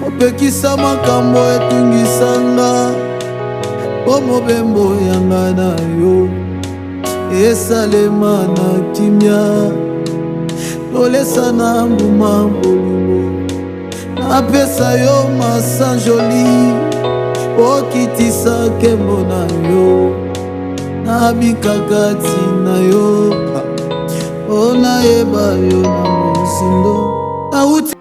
opekisa makambo etungisanga po mobembo yanga na yo esalema na kimia tolesana mbuma bolingo napesa yo masanjoli okitisa kembo na yo nabikakati na yo onayeba yo na mosindo nauti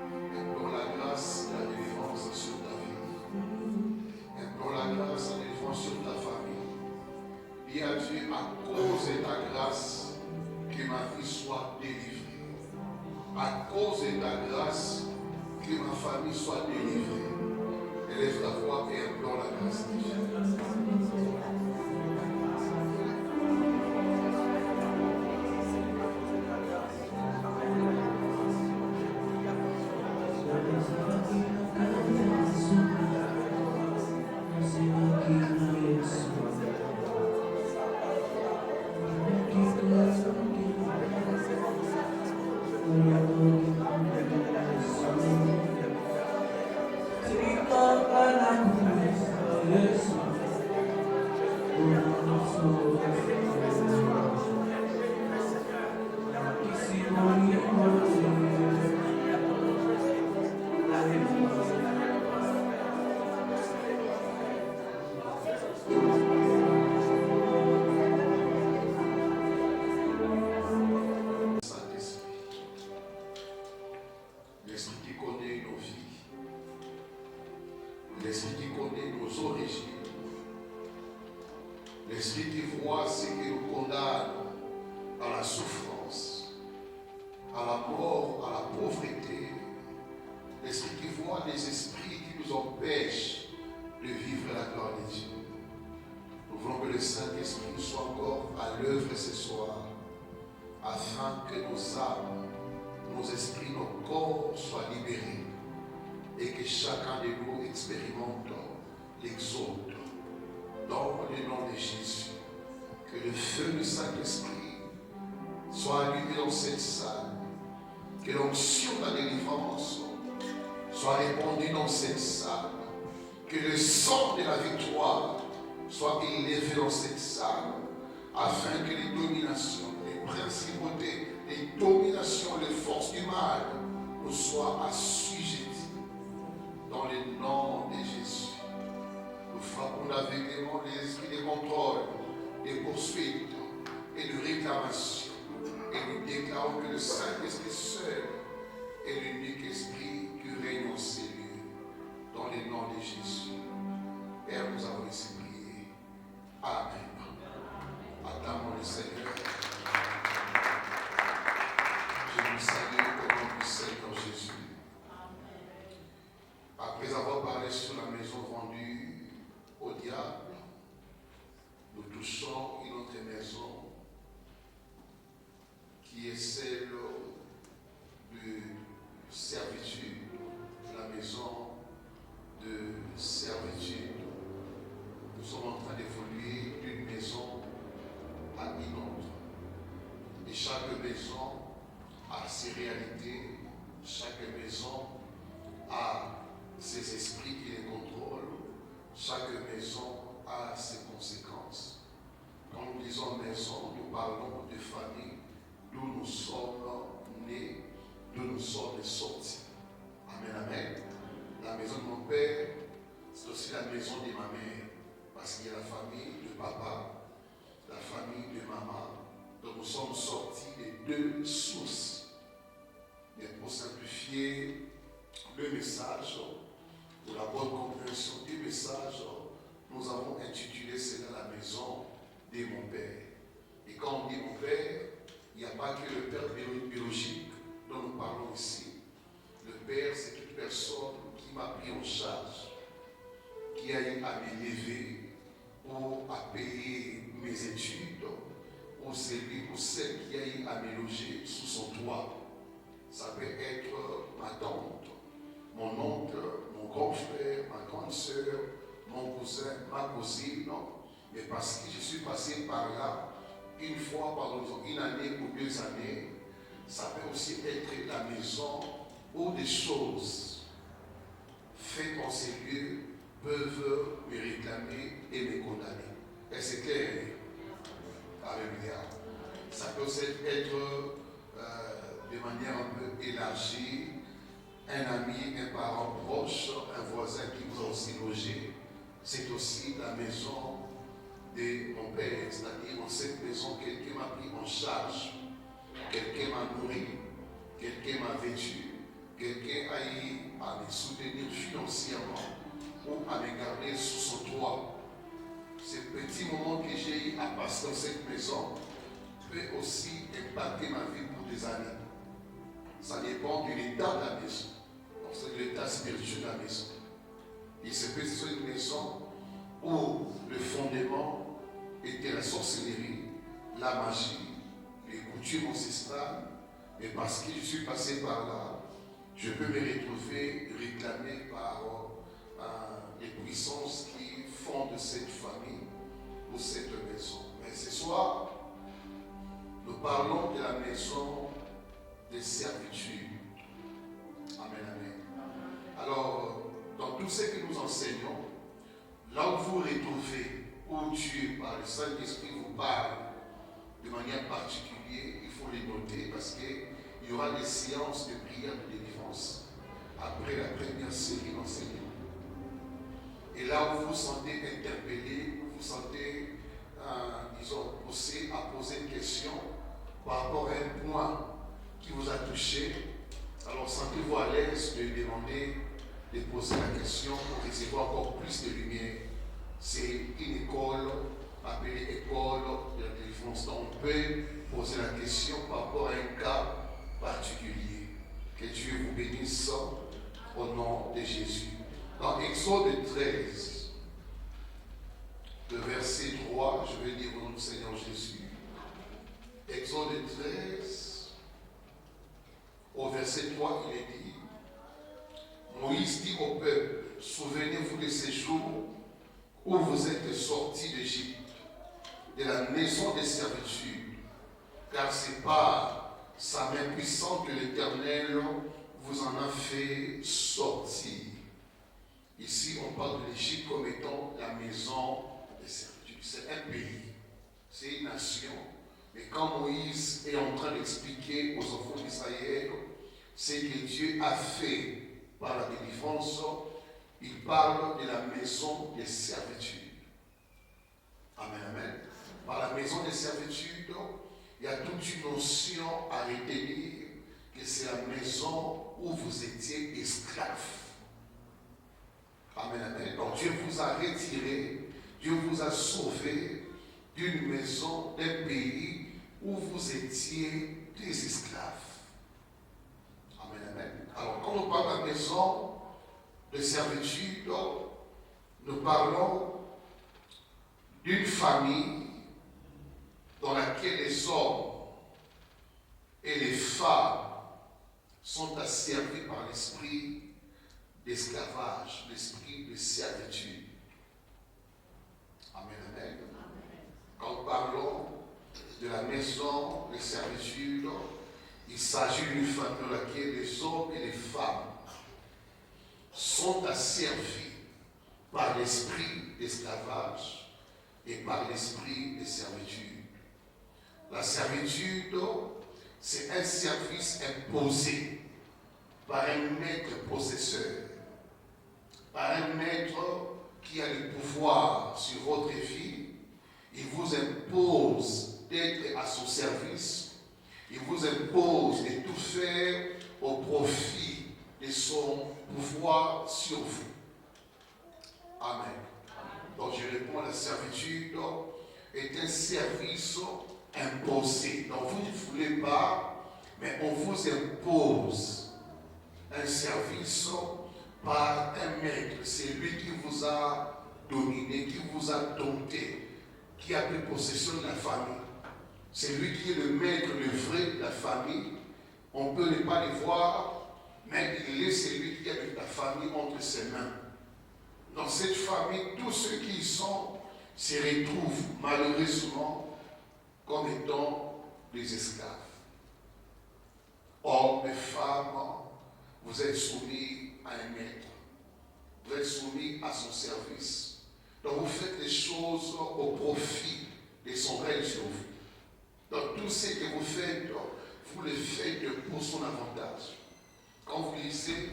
à cause de ta grâce, que ma famille soit délivrée. Élève ta voix et implore la grâce de Dieu. L'Esprit qui connaît nos vies, l'Esprit qui connaît nos origines, l'Esprit qui voit ce qui nous condamne à la souffrance, à la mort, à la pauvreté, l'Esprit qui voit les esprits qui nous empêchent de vivre la gloire de Dieu. Nous voulons que le Saint-Esprit soit encore à l'œuvre ce soir, afin que nos âmes, nos esprits, nos corps soient libérés et que chacun de nous expérimente l'exode dans le nom de Jésus. Que le feu du Saint-Esprit soit allumé dans cette salle, que l'onction de la délivrance soit répandue dans cette salle, que le sang de la victoire soit élevé dans cette salle, afin que les dominations, les principautés, les dominations, les forces du mal nous soient assujetties dans le nom de Jésus. Nous frappons aveuglément les esprits de contrôle, de poursuite et de réclamation. Et nous déclarons que le Saint-Esprit seul est l'unique esprit qui règne en ces lieux. Dans le nom de Jésus. Père, nous avons laissé prier. Amen. Attendons le Seigneur. Je vous salue au nom du Seigneur Jésus. Après avoir parlé sur la maison vendue au diable, nous touchons une autre maison qui est celle de servitude, la maison de servitude. Nous sommes en train d'évoluer d'une maison à une autre. Et chaque maison a ses réalités, chaque maison a ses esprits qui les contrôlent, chaque maison a ses conséquences. Quand nous disons maison, nous parlons de famille, d'où nous sommes nés, d'où nous sommes sortis. Amen, amen. La maison de mon père, c'est aussi la maison de ma mère, parce qu'il y a la famille de papa, la famille de maman. Donc nous sommes sortis des deux sources. Mais pour simplifier le message, pour la bonne compréhension du message, nous avons intitulé cela la maison de mon père. Et quand on dit mon père, il n'y a pas que le père biologique dont nous parlons ici. Le père, c'est toute personne qui m'a pris en charge, qui a eu à m'élever ou à payer mes études, ou celui ou celle qui a eu à me loger sous son toit. Ça peut être ma tante, mon oncle, mon grand frère, ma grande soeur, mon cousin, ma cousine, mais parce que je suis passé par là une fois, par exemple, une année ou 2 années, ça peut aussi être la maison où des choses faite en ces lieux peuvent me réclamer et me condamner. Et c'est clair. Alléluia. Ça peut être de manière un peu élargie, un ami, un parent proche, un voisin qui vous a aussi logé. C'est aussi la maison de mon père, c'est-à-dire dans cette maison, quelqu'un m'a pris en charge, quelqu'un m'a nourri, quelqu'un m'a vêtu, quelqu'un a eu à me soutenir financièrement ou à me garder sous son toit. Ce petit moment que j'ai eu à passer dans cette maison peut aussi impacter ma vie pour des années. Ça dépend de l'état de la maison. Donc c'est l'état spirituel de la maison. Il se peut que ce soit une maison où le fondement était la sorcellerie, la magie, les coutumes ancestrales, mais parce que je suis passé par là, je peux me retrouver réclamé par les puissances qui fondent cette famille ou cette maison. Mais ce soir, nous parlons de la maison des servitudes. Amen, amen. Alors, dans tout ce que nous enseignons, là où vous retrouvez, où Dieu, par le Saint-Esprit, vous parle de manière particulière, il faut les noter parce qu'il y aura des séances de prière de délivrance après la première série d'enseignements. Et là où vous vous sentez interpellé, vous vous sentez, disons, poussé à poser une question par rapport à un point qui vous a touché, alors sentez-vous à l'aise de demander, de poser la question pour recevoir encore plus de lumière. C'est une école appelée école de la délivrance. Donc on peut poser la question par rapport à un cas particulier. Que Dieu vous bénisse au nom de Jésus. Dans Exode 13, le verset 3, je vais lire au nom du Seigneur Jésus. Exode 13, au verset 3, il est dit, Moïse dit au peuple, souvenez-vous de ces jours où vous êtes sortis d'Égypte, de la maison des servitudes, car c'est par sa main puissante que l'Éternel vous en a fait sortir. Ici, on parle de l'Égypte comme étant la maison des servitudes. C'est un pays, c'est une nation. Mais quand Moïse est en train d'expliquer aux enfants d'Israël ce que Dieu a fait par la délivrance, il parle de la maison des servitudes. Amen, amen. Par la maison des servitudes, il y a toute une notion à retenir que c'est la maison où vous étiez esclaves. Amen, amen. Donc Dieu vous a retiré, Dieu vous a sauvé d'une maison, d'un pays où vous étiez des esclaves. Amen, amen. Alors quand on parle de la maison de servitude, nous parlons d'une famille dans laquelle les hommes et les femmes sont asservis par l'esprit d'esclavage, l'esprit de servitude. Amen, amen. Quand nous parlons de la maison de servitude, il s'agit d'une famille dans laquelle les hommes et les femmes sont asservis par l'esprit d'esclavage et par l'esprit de servitude. La servitude, c'est un service imposé par un maître possesseur, par un maître qui a le pouvoir sur votre vie. Il vous impose d'être à son service. Il vous impose de tout faire au profit de son pouvoir sur vous. Amen. Donc je réponds, la servitude est un service imposé. Donc vous ne voulez pas, mais on vous impose un service par un maître. C'est lui qui vous a dominé, qui vous a dompté, qui a pris possession de la famille. C'est lui qui est le maître, le vrai de la famille. On peut ne pas le voir, mais il est celui qui a la famille entre ses mains. Dans cette famille, tous ceux qui y sont se retrouvent malheureusement comme étant des esclaves. Hommes et femmes, vous êtes soumis à un maître. êtes soumis à son service. Donc vous faites les choses au profit de son règne sur vous. Donc tout ce que vous faites, vous le faites pour son avantage. Quand vous lisez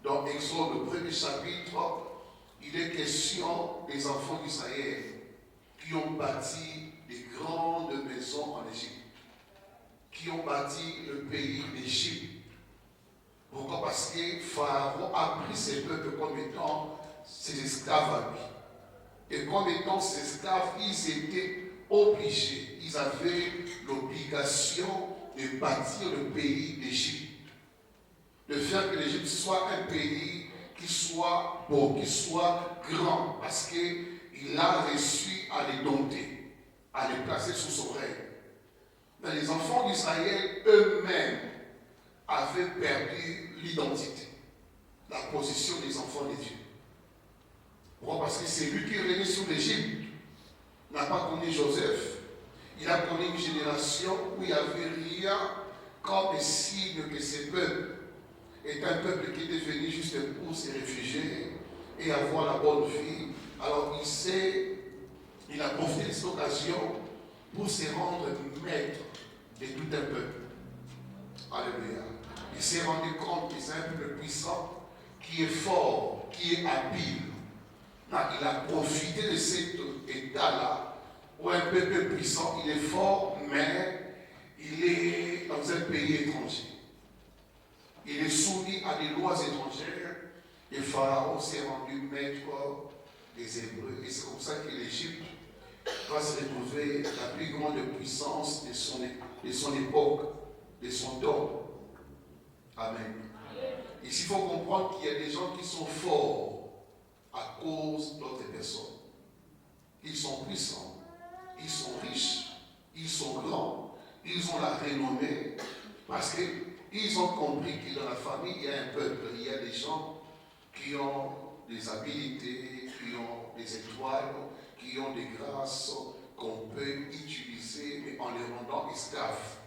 dans Exode, le premier chapitre, il est question des enfants d'Israël qui ont bâti des grandes maisons en Égypte, qui ont bâti le pays d'Égypte. Pourquoi? Parce que Pharaon a pris ses peuples comme étant ses esclaves à lui. Et comme étant ses esclaves, ils étaient obligés, ils avaient l'obligation de bâtir le pays d'Égypte. De faire que l'Égypte soit un pays qui soit beau, qui soit grand, parce qu'il a reçu à les dompter, à les placer sous son règne. Mais les enfants d'Israël eux-mêmes avaient perdu l'identité, la position des enfants de Dieu. Pourquoi? Parce que c'est lui qui est régné sur l'Égypte. Il n'a pas connu Joseph. Il a connu une génération où il n'y avait rien comme signe que ces peuples est un peuple qui était venu juste pour se réfugier et avoir la bonne vie. Alors il a profité de cette occasion pour se rendre maître de tout un peuple. Alléluia. Il s'est rendu compte que c'est un peuple puissant, qui est fort, qui est habile. Là, il a profité de cet état-là, où un peuple puissant, il est fort, mais il est dans un pays étranger. Il est soumis à des lois étrangères, et Pharaon s'est rendu maître des Hébreux. Et c'est comme ça que l'Égypte va se retrouver la plus grande puissance de son époque, de son temps. Amen. Ici, il faut comprendre qu'il y a des gens qui sont forts à cause d'autres personnes. Ils sont puissants, ils sont riches, ils sont grands, ils ont la renommée, parce qu'ils ont compris que dans la famille, il y a un peuple, il y a des gens qui ont des habilités, qui ont des étoiles, qui ont des grâces qu'on peut utiliser, mais en les rendant esclaves.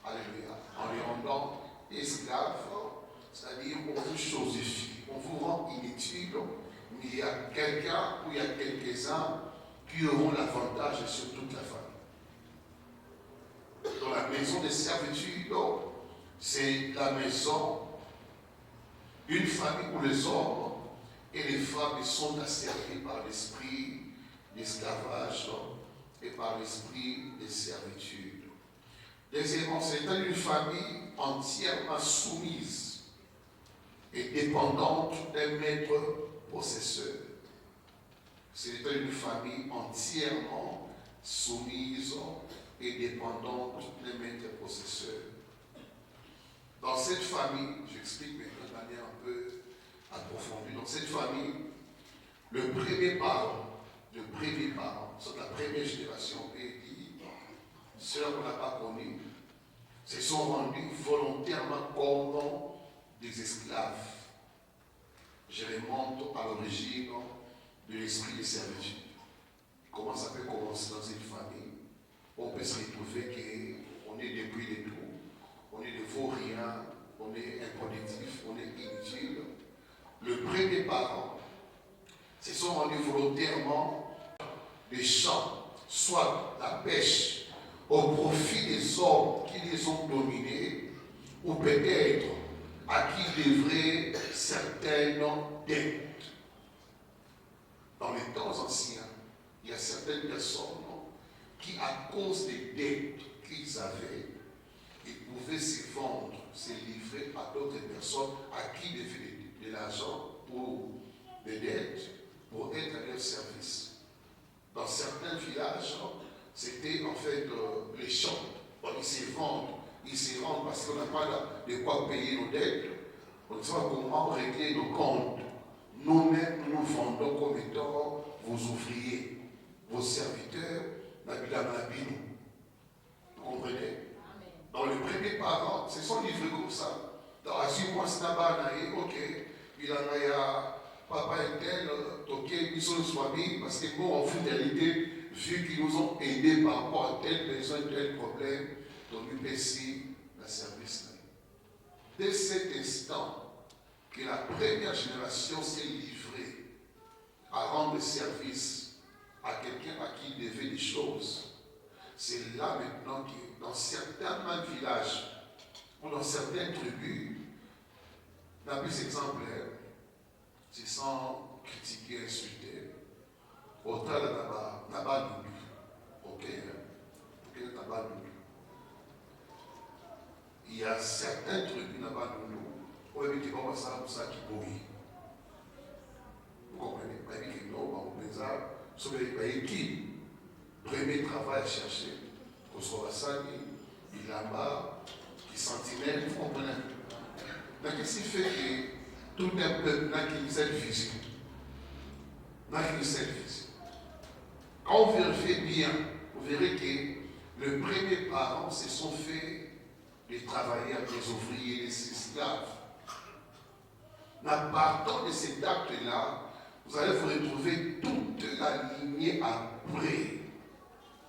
Alléluia. En les rendant esclaves, c'est-à-dire on vous chosifie, on vous rend inutile, mais il y a quelqu'un ou il y a quelques-uns qui auront l'avantage sur toute la famille. Dans la maison de servitude, c'est la maison d'une famille où les hommes et les femmes sont asservis par l'esprit d'esclavage et par l'esprit de servitude. Deuxièmement, c'est une famille entièrement soumise et dépendante d'un maître possesseur. C'est une famille entièrement soumise et dépendante d'un maître possesseur. Dans cette famille, j'explique maintenant de manière un peu approfondie, dans cette famille, le premier parent, c'est la première génération, et dit, ceux qu'on n'a pas connus, se sont rendus volontairement comme des esclaves. Je remonte à l'origine de l'esprit de servitude. Comment ça peut commencer dans une famille? On peut se retrouver qu'on est dépouillé de tout, on est de vauriens, on est improductif, on est inutile. Le premier parent se sont rendus volontairement des champs, soit la pêche, au profit des hommes qui les ont dominés, ou peut-être à qui devraient certaines dettes. Dans les temps anciens, il y a certaines personnes qui, à cause des dettes qu'ils avaient, ils pouvaient se vendre, se livrer à d'autres personnes à qui devaient de l'argent ou des dettes pour être à leur service. Dans certains villages, c'était en fait les champs. Ils se vendent parce qu'on n'a pas de quoi payer nos dettes. On ne sait pas comment régler nos comptes. Nous-mêmes, nous vendons comme étant vos ouvriers, vos serviteurs, Nabilamalabino. Vous comprenez? Dans les premiers parents, ce sont livrés comme ça. Dans la suivante, c'est ok, il en a papa et tel, ok, ils sont famille, parce que bon, en finalité, vu qu'ils nous ont aidés par rapport à tel besoin, tel problème, donc nous ici, la service. Dès cet instant que la première génération s'est livrée à rendre service à quelqu'un à qui il devait des choses, c'est là maintenant que dans certains villages ou dans certaines tribus, on a plus d'exemples, c'est sans critiquer, insulter. Autant le tabac, ok, le tabac. Il y a certains tribus là-bas, où il y a ça qui brûle. Vous comprenez? Il y a non, sur les pays premier travail à chercher, qu'on soit Sani, il là-bas, qui sentinelle, vous comprenez? Donc, qu'est-ce qui fait que tout un peuple n'a qu'une seule vision? Quand vous vérifiez bien, vous verrez que le premier parent se sont fait de travailler avec les ouvriers, les esclaves. À partir de cet acte-là, vous allez vous retrouver toute la lignée après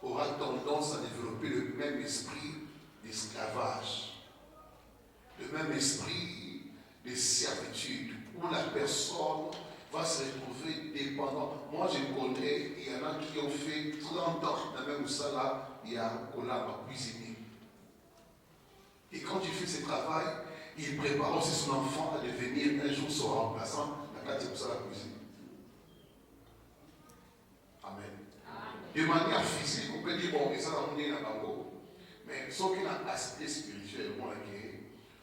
aura tendance à développer le même esprit d'esclavage, le même esprit de servitude, où la personne va se retrouver dépendante. Moi, je connais, il y en a qui ont fait 30 ans dans la même salle, il y a un collab à cuisiner. Et quand il fait ce travail, il prépare aussi son enfant à devenir un jour son remplaçant dans la salle à cuisine. Amen. De manière physique, on peut dire, bon, et ça va mener la bango. Mais sauf qu'il y a un aspect spirituel,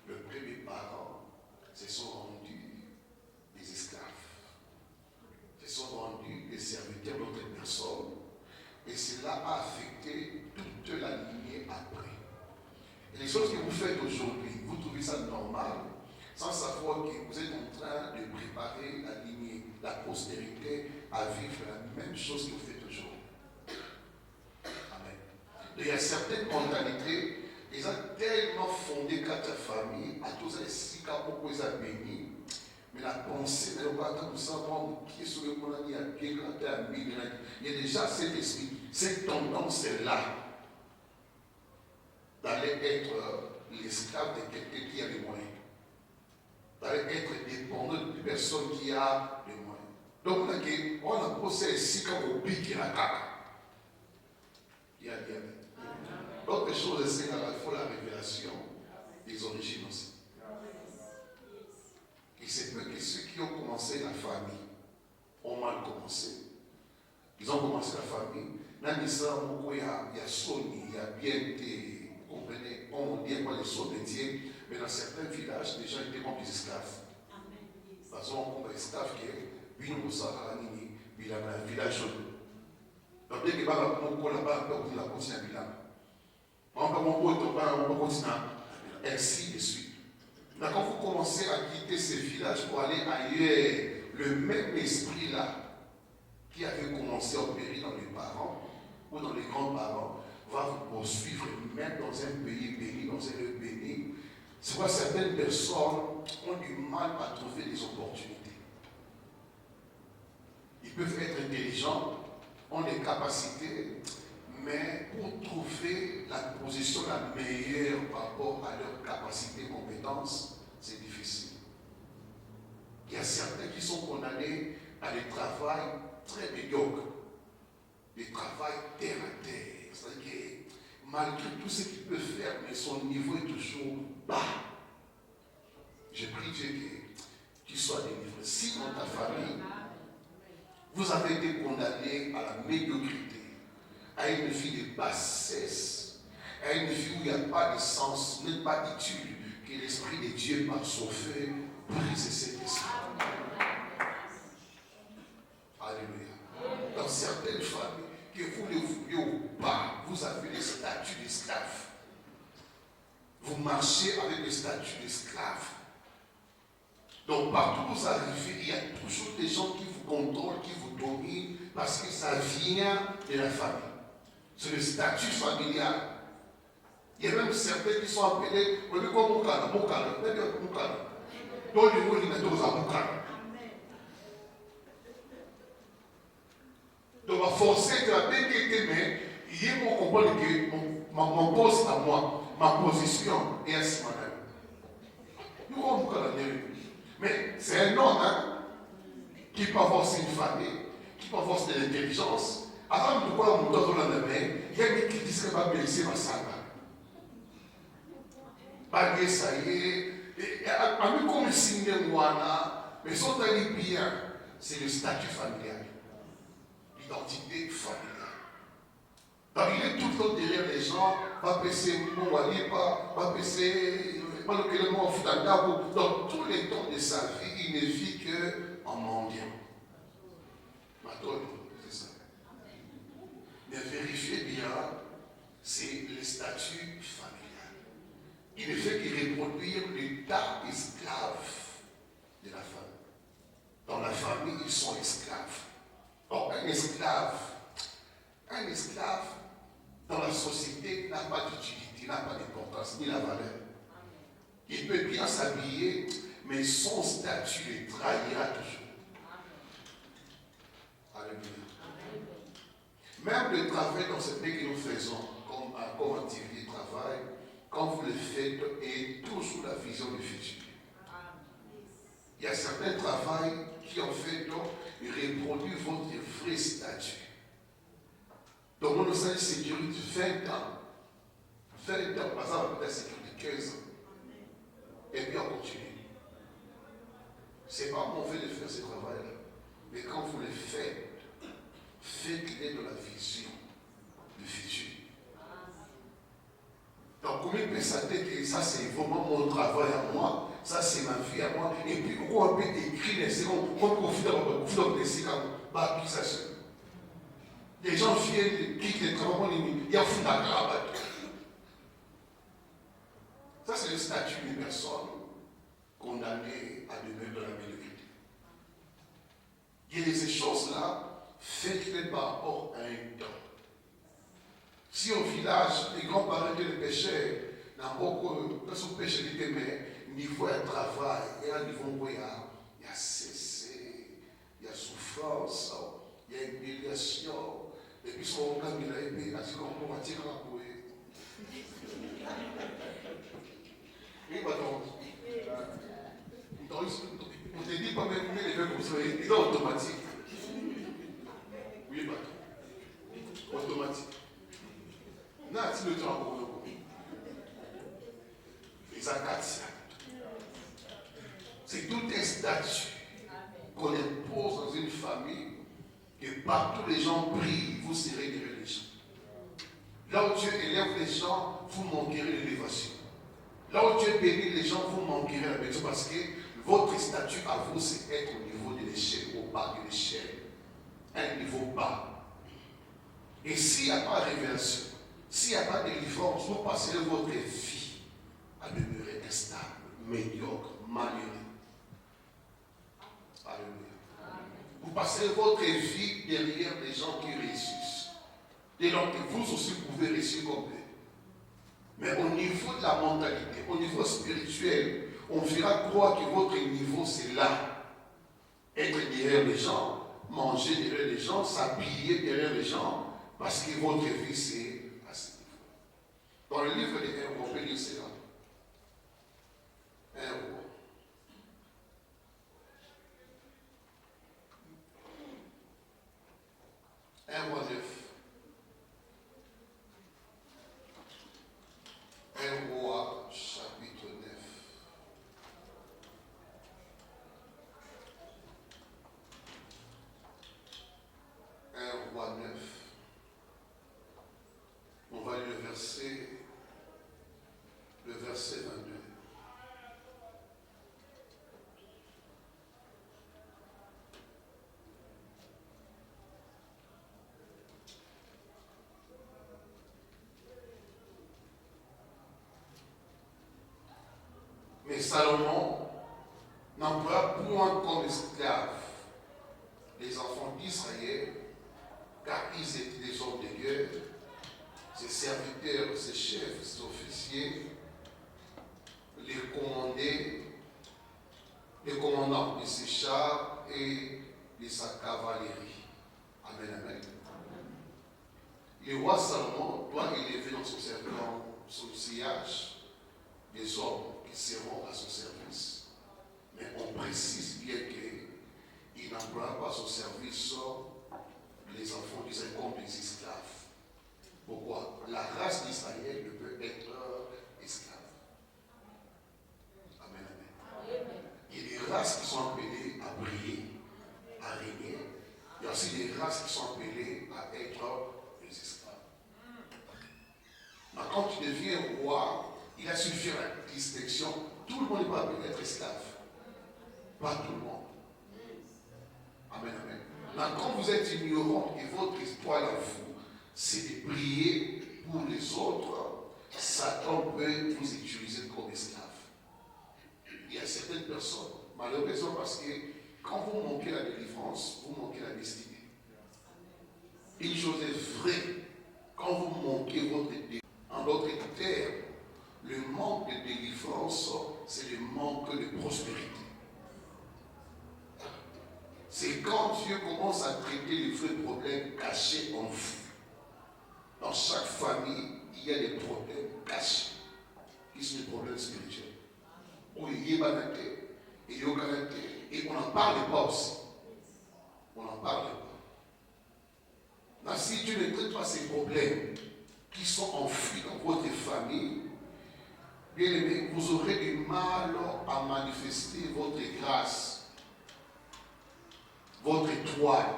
le premier parent se sont rendus des esclaves, se sont rendus des serviteurs d'autres personnes. Et cela a affecté toute la lignée après. Et les choses que vous faites aujourd'hui, vous trouvez ça normal, sans savoir que vous êtes en train de préparer la lignée, la postérité à vivre la même chose que vous faites aujourd'hui. Amen. Il y a certaines mentalités, ils ont tellement fondé quatre familles, à tous les six cas pour qu'ils soient bénis, mais la pensée n'est pas comme ça, qui est sur le monde, il y a déjà cet esprit, cette tendance-là d'aller être l'esclave de quelqu'un qui a les moyens, d'aller être dépendant d'une personne qui a les moyens. Donc on a posé ici comme au pic et la caca. Il y a bien. L'autre chose, c'est qu'il faut la révélation des origines aussi. Il se peut que ceux qui ont commencé la famille ont mal commencé. Ils ont commencé la famille. Il y a Sony, il y a Bienté. Vous comprenez, on dit quoi les sauts métiers, mais dans certains villages, les gens étaient comme des esclaves. Parce qu'on a des esclaves qui sont venus dans un village. Donc, dès que on là-bas, on va continuer à village. On va continuer ainsi de suite. Donc, quand vous commencez à quitter ces villages pour aller ailleurs, le même esprit-là qui avait commencé à opérer dans les parents ou dans les grands-parents, va vous poursuivre même dans un pays béni, dans un lieu béni. C'est pourquoi certaines personnes ont du mal à trouver des opportunités. Ils peuvent être intelligents, ont des capacités, mais pour trouver la position la meilleure par rapport à leurs capacités et compétences, c'est difficile. Il y a certains qui sont condamnés à des travails très médiocres, des travails terre à terre. C'est-à-dire que malgré tout ce qu'il peut faire, mais son niveau est toujours bas. Je prie Dieu que tu sois délivré. Si dans ta famille, vous avez été condamné à la médiocrité, à une vie de bassesse, à une vie où il n'y a pas de sens, même pas d'étude, que l'Esprit de Dieu, par son feu, brise cet esprit. Alléluia. Dans certaines familles, que vous le vouliez ou pas, vous avez le statut d'esclave. Vous marchez avec le statut d'esclave. Donc partout où vous arrivez, il y a toujours des gens qui vous contrôlent, qui vous dominent, parce que ça vient de la famille. C'est le statut familial. Il y a même certains qui sont appelés, on dit quoi Moukala, Moukala, Moukala. Donc les mots, ils mettent aux Moukala. Donc, on va forcer de la BQT, mais il y a mon comprendre que mon poste à moi, ma position est ainsi madame. Nous avons beaucoup d'années. Mais c'est un homme, hein, qui peut avoir aussi une famille, qui peut avoir de l'intelligence. Avant de quoi on doit dans la main, il y a des qui disent que va blesser ma salle. Bagé, ça y est, avec comme signe Moana, mais sont allés bien, c'est le statut familial, l'identité familiale. Donc il est tout le temps derrière les gens, va passer mon walipa, va passer le mot Fudandabo. Dans tous les temps de sa vie, il ne vit qu'en mendiant. Maintenant, c'est ça. Mais vérifiez bien, c'est le statut familial. Il ne fait que reproduire l'état esclave de la femme. Dans la famille, ils sont esclaves. Or, un esclave, dans la société n'a pas d'utilité, n'a pas d'importance, ni la valeur. Il peut bien s'habiller, mais son statut le trahira toujours. Alléluia. Même le travail dans ce pays que nous faisons, comme activité de travail, quand vous le faites, et toujours la vision du futur. Il y a certains travails qui, en fait, reproduisent votre vrai statut. Donc, on a une sécurité de 20 ans. 20 ans, par exemple, la sécurité de 15 ans. Et puis, on continue. Ce n'est pas mauvais de faire ce travail-là. Mais quand vous le faites, faites-le dans la vision du futur. Donc, comment il peut s'attendre que ça, c'est vraiment mon travail à moi, ça, c'est ma vie à moi, et puis, pourquoi on peut écrire les secondes, on profite de laisser comme accusation. Les gens viennent, quittent les travaux, il y a un fou d'aggrabat. Ça, c'est le statut d'une personne condamnée à demeurer dans la médiocrité. Il y a ces choses-là, faites-les par rapport à un temps. Si au village, les grands-parents étaient des pêcheurs, dans beaucoup de péchés qui étaient, mais niveau de travail, et à niveau où il y a cessé, il y a souffrance, il y a humiliation, et puis son organe il a aimé, ainsi qu'on peut tirer la bouée. Oui, on te dit pas même les veut comme ça, il est automatique. Oui, automatique. Non, si le temps pour les acatiens. C'est tout un statut qu'on impose dans une famille que partout les gens prient, vous serez derrière les gens. Là où Dieu élève les gens, vous manquerez l'élévation. Là où Dieu bénit les gens, vous manquerez la bénédiction parce que votre statut à vous, c'est être au niveau de l'échelle, au bas de l'échelle. Un niveau bas. Et s'il n'y a pas de révélation, s'il n'y a pas de délivrance, vous passerez votre vie à demeurer instable, médiocre, malheureux. Alléluia. Vous passerez votre vie derrière des gens qui réussissent. Dès lors que vous aussi pouvez réussir comme eux. Mais au niveau de la mentalité, au niveau spirituel, on verra croire que votre niveau c'est là. Être derrière les gens, manger derrière les gens, s'habiller derrière les gens, parce que votre vie c'est à ce niveau. Dans le livre des Héros, on peut lire cela. Héros. Un roi 9. Un roi chapitre 9. Un roi 9. On va lire le verset 22. Mais Salomon n'emploie point comme esclaves les enfants d'Israël, car ils étaient des hommes de guerre, ses serviteurs, ses chefs, ses officiers, les commandants de ses chars et de sa cavalerie. Amen, amen. Le roi Salomon doit élever dans son sillage des hommes qui seront à son service. Mais on précise bien qu'il n'emploie pas son service les enfants d'Israël comme des esclaves. Pourquoi? La race d'Israël ne peut être esclave. Amen, amen. Il y a des races qui sont appelées à briller, à régner. Il y a aussi des races qui sont appelées à être des esclaves. Mais quand tu deviens roi, il a suffi la distinction. Tout le monde n'est pas appelé à être esclave. Pas tout le monde. Amen, amen. Mais quand vous êtes ignorant et votre espoir à vous, c'est de briller pour les autres, Satan peut vous utiliser comme esclave. Il y a certaines personnes, malheureusement parce que quand vous manquez la délivrance, vous manquez la destinée. Une chose est vraie, quand vous manquez votre délivrance, en d'autres termes, le manque de délivrance, c'est le manque de prospérité. C'est quand Dieu commence à traiter les vrais problèmes cachés en vous. Dans chaque famille, il y a des problèmes cachés, qui sont des problèmes spirituels. Où il y a banalité, il y a caractère, et on n'en parle pas aussi. On n'en parle pas. Mais si Dieu ne traite pas ces problèmes qui sont enfouis dans votre famille, bien aimé, vous aurez du mal à manifester votre grâce, votre étoile.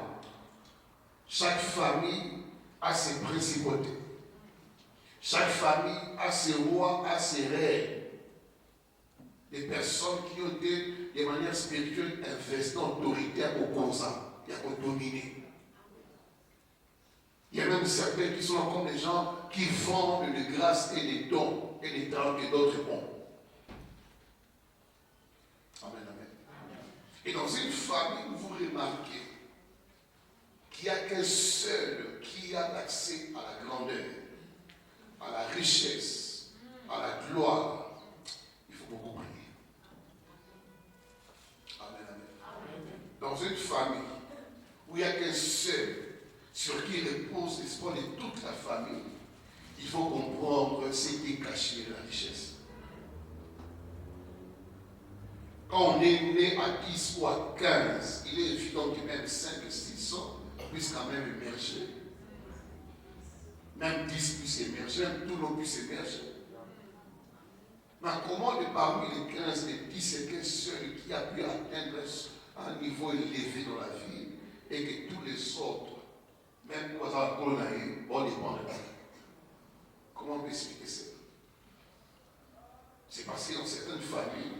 Chaque famille a ses principautés. Chaque famille a ses rois, a ses reines. Des personnes qui ont été, de manière spirituelle, investies en autorité au consent et à dominer. Il y a même certains qui sont comme des gens qui vendent de grâce et des dons et des talents que d'autres ont. Amen, amen. Et dans une famille, vous remarquez qu'il n'y a qu'un seul qui a l'accès à la grandeur, à la richesse, à la gloire. Il faut beaucoup prier. Amen, amen. Dans une famille où il n'y a qu'un seul sur qui repose l'espoir de toute la famille, il faut comprendre ce qui est caché de la richesse. Quand on est né à 10 ou à 15, il est évident que même 5 et 6 ans puissent quand même émerger. Même 10 puissent émerger, même tout le monde puisse émerger. Mais comment parmi les 15, les 10 et 15 seul qui a pu atteindre un niveau élevé dans la vie et que tous les autres, même quand on a colonisé, on dépend de lui. Comment on peut expliquer ça? C'est parce que dans certaines familles,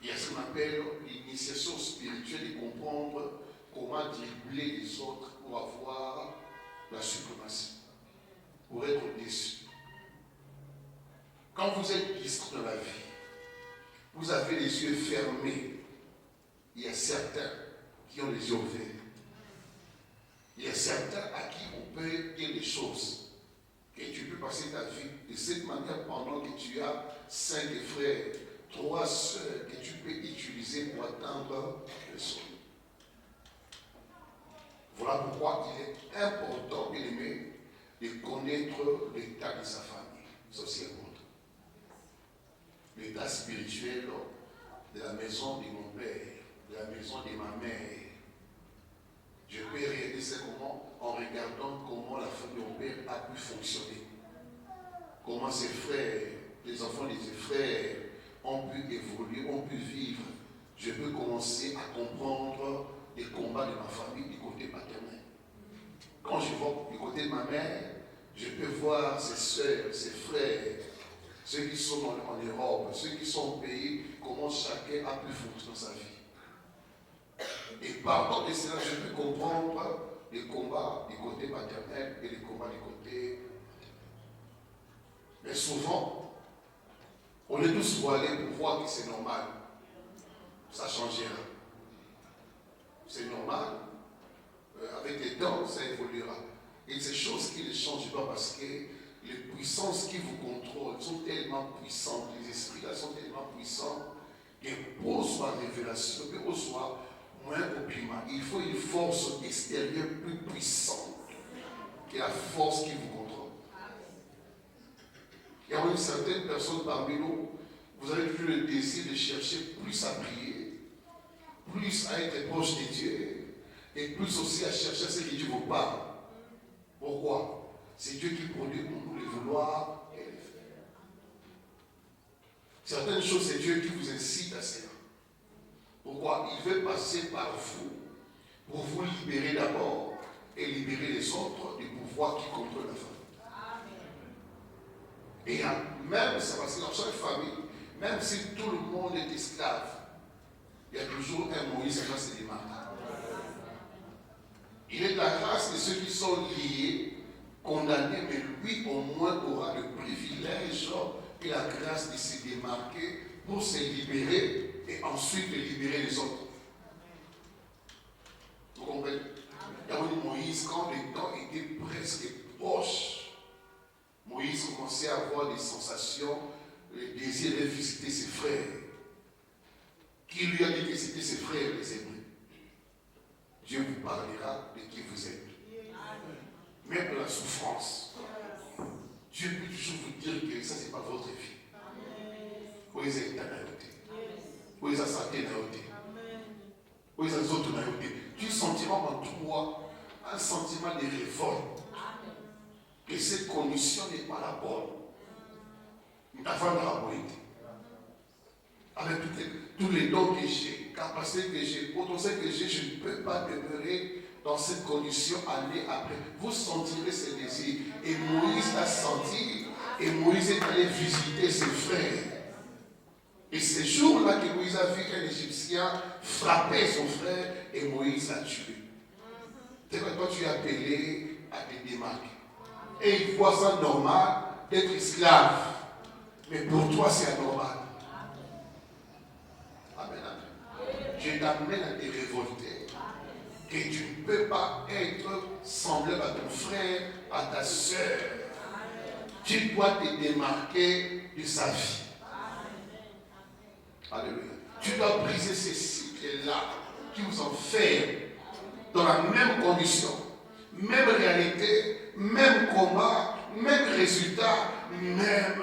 il y a ce qu'on appelle l'initiation spirituelle de comprendre comment dribbler les autres pour avoir la suprématie, pour être déçu. Quand vous êtes distrait dans la vie, vous avez les yeux fermés. Il y a certains qui ont les yeux ouverts. Il y a certains à qui on peut dire des choses. Et tu peux passer ta vie de cette manière pendant que tu as 5 frères, 3 sœurs que tu peux utiliser pour atteindre le sommet. Voilà pourquoi il est important, bien aimé, de connaître l'état de sa famille. Ça aussi est important. L'état spirituel de la maison de mon père, de la maison de ma mère. Je peux réaliser ça comment? En regardant comment la famille de mon père a pu fonctionner. Comment ses frères, les enfants de ses frères ont pu évoluer, ont pu vivre. Je peux commencer à comprendre les combats de ma famille du côté paternel. Quand je vois du côté de ma mère, je peux voir ses soeurs, ses frères, ceux qui sont en Europe, ceux qui sont au pays, comment chacun a pu fonctionner dans sa vie. Et partant de cela, je peux comprendre les combats du côté paternel et les combats du côté. Mais souvent, on est tous voilés pour voir que c'est normal. Ça ne change rien. C'est normal. Avec les temps, ça évoluera. Et ces choses qui ne changent pas parce que les puissances qui vous contrôlent sont tellement puissantes, les esprits là sont tellement puissants, que pour soit révélation, que pour soit moins opinion, il faut une force extérieure plus puissante que la force qui vous contrôle. Il y a même certaines personnes parmi nous, vous avez plus le désir de chercher plus à prier, plus à être proche de Dieu, et plus aussi à chercher ce que Dieu vous parle. Pourquoi? C'est Dieu qui produit pour nous les vouloir et les faire. Certaines choses, c'est Dieu qui vous incite à cela. Pourquoi? Il veut passer par vous pour vous libérer d'abord et libérer les autres du pouvoir qui contrôle la famille. Et même, c'est parce que dans chaque famille, même si tout le monde est esclave, il y a toujours un Moïse qui va se démarquer. Il est de la race de ceux qui sont liés, condamnés, mais lui au moins aura le privilège et la grâce de se démarquer pour se libérer et ensuite de libérer les autres. Vous comprenez? Il y a eu Moïse, quand le temps était presque proche, Moïse commençait à avoir des sensations, le désir de visiter ses frères. Qui lui a dit que c'était ses frères, les Hébreux? Dieu vous parlera de qui vous êtes. Même de la souffrance. Dieu peut toujours vous dire que ça, ce n'est pas votre vie. Vous êtes à naïveté. Vous êtes à santé naïveté. Vous êtes à autres naïveté. Tu sentiras en toi un sentiment de révolte. Que cette condition n'est pas la bonne. Nous avons la bonne. Avec tous les dons que j'ai, capacités que j'ai, potentiel que j'ai, je ne peux pas demeurer dans cette condition année après. Vous sentirez ce désir. Et Moïse l'a senti, et Moïse est allé visiter ses frères. Et ce jour-là que Moïse a vu qu'un Égyptien frappait son frère, et Moïse l'a tué. C'est que toi tu es appelé à te démarquer. Et il voit ça normal d'être esclave. Mais pour toi c'est anormal. Amen, amen. Je t'amène à te révolter. Que tu ne peux pas être semblable à ton frère, à ta soeur. Tu dois te démarquer de sa vie. Alléluia. Tu dois briser ces cycles-là qui vous enferment dans la même condition, même réalité, même combat, même résultat, même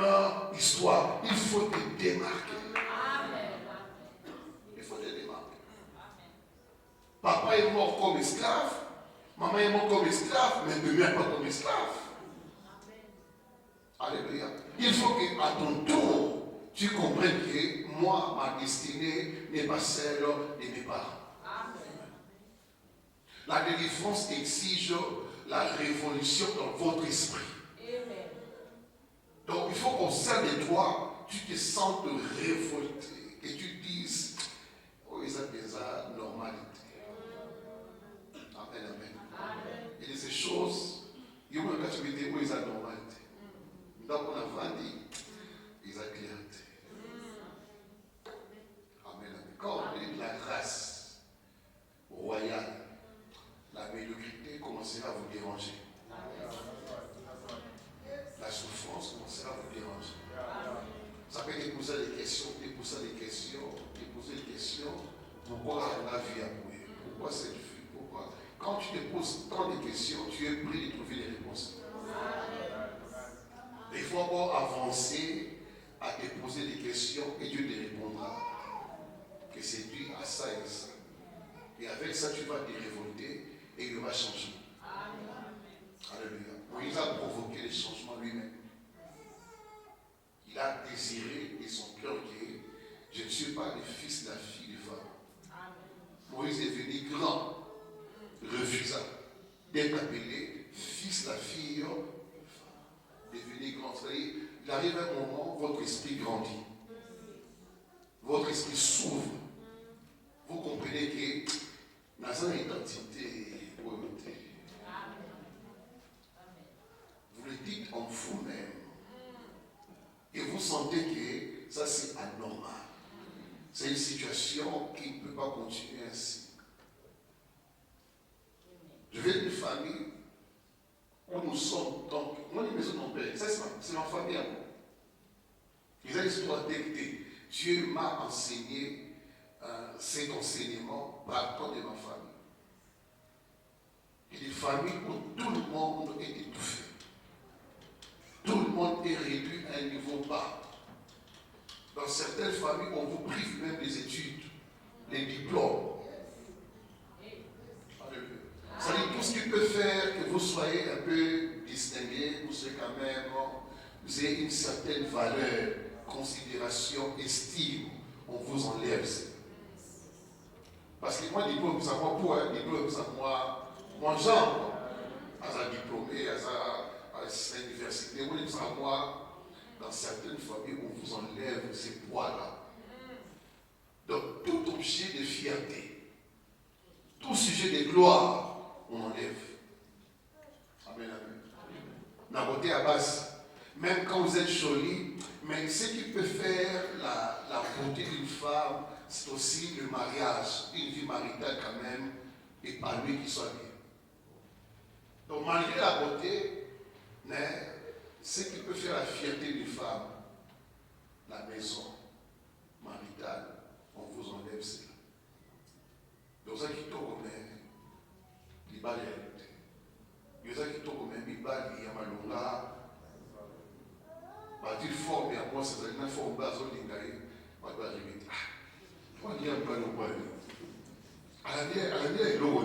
histoire. Il faut te démarquer. Il faut te démarquer. Papa est mort comme esclave, maman est morte comme esclave, mais ne demeure pas comme esclave. Alléluia. Il faut qu'à ton tour, tu comprennes que moi, ma destinée n'est pas celle de mes parents. La délivrance exige la révolution dans votre esprit. Donc il faut qu'au sein de toi, tu te sentes révolté, que tu dises, oh, ils ont déjà normalité. Amen, amen. Et de ces choses, il y a une activité où ils ont normalité. Donc on a vendu, ils ont clarté. Amen, amen. Quand on est de la grâce royale, la médiocrité commencera à vous déranger. La souffrance commencera à vous déranger. Ça peut te poser des questions, poser des questions. Pourquoi la vie a brûlé? Pourquoi cette vie? Pourquoi? Quand tu te poses tant de questions, tu es prêt de trouver les réponses. Il faut encore avancer à te poser des questions et Dieu te répondra que c'est dû à ça et à ça. Et avec ça, tu vas te révolter et il y aura changement. Alléluia. Moïse a provoqué les changements lui-même. Il a désiré de son cœur que je ne suis pas le fils de la fille de femme. Moïse est devenu grand, refusa d'être appelé fils de la fille de femme. Devenu grand. C'est-à-dire, il arrive un moment où votre esprit grandit. Votre esprit s'ouvre. Vous comprenez que dans une identité, vous le dites en vous-même. Et vous sentez que ça c'est anormal. C'est une situation qui ne peut pas continuer ainsi. Je viens d'une famille où nous sommes donc. Moi, les maisons de mon père, ça c'est ma famille à moi. Ils ont l'histoire dictée. Dieu m'a enseigné cet enseignement partant de ma famille. Et des familles où tout le monde est étouffé. Tout le monde est réduit à un niveau bas. Dans certaines familles, on vous prive même des études, les diplômes. C'est-à-dire tout ce qui peut faire que vous soyez un peu distingué, vous soyez quand même, vous ayez une certaine valeur, considération, estime, on vous enlève ça. Parce que moi, diplôme, ça moi quoi? Diplôme, ça moi genre, à un diplômé, à l'université, vous ça moi, dans certaines familles, on vous enlève ces poids-là. Donc, tout objet de fierté, tout sujet de gloire, on enlève. Amen, amen. La beauté à base, même quand vous êtes joli, mais ce qui peut faire la beauté d'une femme, c'est aussi le mariage, une vie maritale quand même, et par lui qui soit bien. Donc malgré la beauté, ce qui peut faire la fierté d'une femme, la maison maritale, on vous enlève cela. Donc ça qui tombe il va les réalité. Il y a qui tombe il va les amalonga. Il forme à moi, c'est une forme base au lingaï. Moi, je vais arriver. Moi, je vais pas le voir. À la vie, il est loin.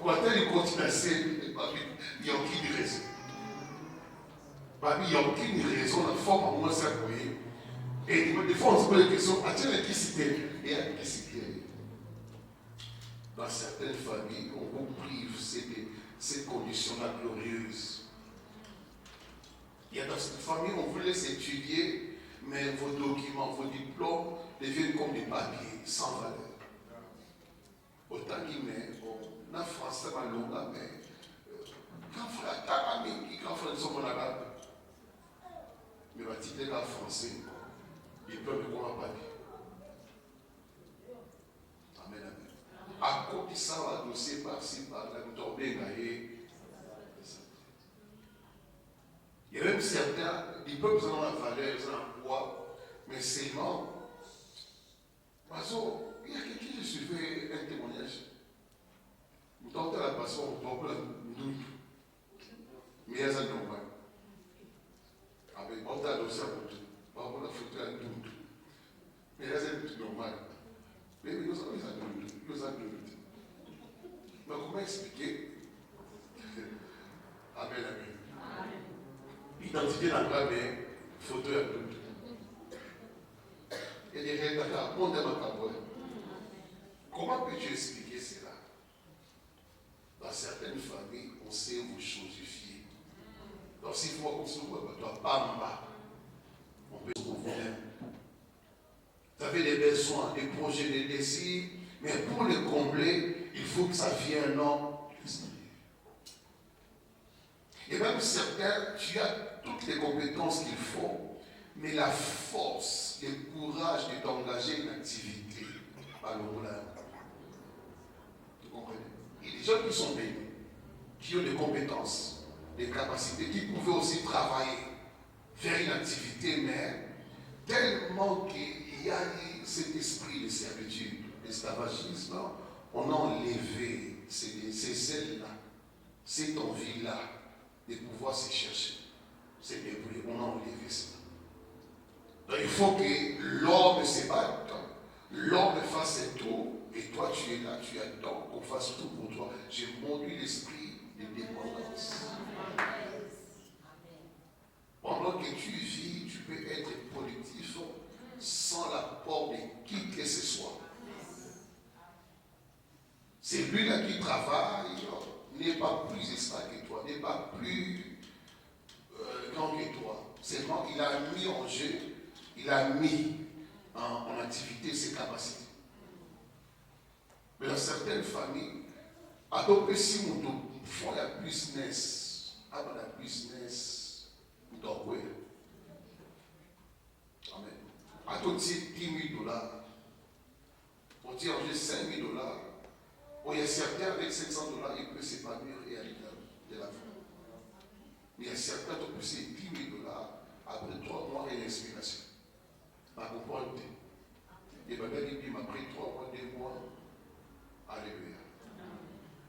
Quand il continue à se il n'y a aucune raison. Il n'y a aucune raison, la forme à moi, ça oui. Et des fois, on se pose la question, a-t-il l'électricité? Et l'électricité. Dans certaines familles, on vous prive ces conditions-là glorieuses. Il y a dans cette famille, on vous laisse étudier, mais vos documents, vos diplômes deviennent comme des papiers, sans valeur. Autant qu'il met, on a français, mais quand frère Tarami, quand frère sont en arabe, mais va tirer la français, ils peuvent me voir un papier. Amen, amen. À côté de ça, on va dossier par-ci, par-là, nous tomber, il y a même certains, ils peuvent avoir la valeur, ils ont un poids, mais seulement, il y a quelqu'un qui suivait un témoignage. Nous tentons la passion, on tombe là, nous. Mais il y a un normal. Avec on t'a dossier à côté, on a foutu un doute. Mais il y a un normal. Mais nous avons un doute, nous avons un doute. Mais comment expliquer? Amen, amen. Identité n'a pas bien, photo à doute. Il y a des règles à mon comment peux-tu expliquer cela? Dans certaines familles, on sait vous chosifier. Donc, si vous comme ça, vous doit pas mal. On peut se vous-même. Vous avez des besoins, des projets, des désirs, mais pour les combler, il faut que ça vienne un homme. Et même certains, tu as toutes les compétences qu'il faut, mais la force, le courage de t'engager une activité, pas le problème. Vous comprenez? Il y a des gens qui sont bénis, qui ont des compétences, des capacités, qui pouvaient aussi travailler, faire une activité, mais tellement qu'il y a cet esprit de servitude, l'esclavagisme, on a enlevé ces ailes-là, cette envie-là, de pouvoir se chercher. C'est bien voulu, on a enlevé ça. Donc il faut que l'homme se batte, l'homme fasse tout, et toi tu es là, tu attends qu'on fasse tout pour toi. J'ai montré l'esprit de dépendance. Pendant que tu vis, tu peux être productif sans l'apport de qui que ce soit. C'est lui-là qui travaille, n'est pas plus espoir que toi, n'est pas plus grand que toi. Seulement, il a mis en jeu, il a mis en activité ses capacités. Mais dans certaines familles, à peu près si on fait la business, avant la business, on doit quoi? Amen. À tout de 10 000 $, on dit j'ai 5 000 $. Bon, il y a certains avec 500 $, ils peuvent s'épanouir et aller de la vie. Mais il y a certains qui ont poussé 10 000 $, après 3 mois et l'inspiration. Ma comprendre. Et ma belle dit, après 3 mois, 2 mois, alléluia.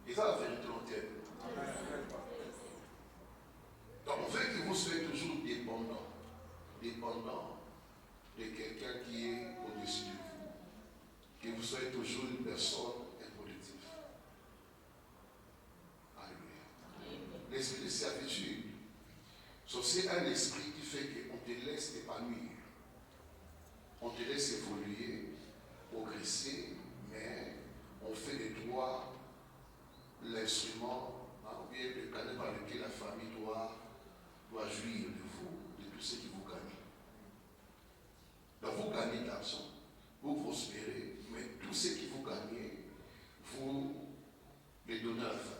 Et ça, la vérité entière. Donc, on veut que vous soyez toujours dépendant de quelqu'un qui servitude. C'est un esprit qui fait qu'on te laisse t'épanouir. On te laisse évoluer, progresser, mais on fait de toi l'instrument, ou bien le canal par lequel la famille doit jouir de vous, de tout ce qui vous gagne. Donc vous gagnez de l'argent, vous prospérez, mais tout ce qui vous gagnez, vous les donnez à la famille.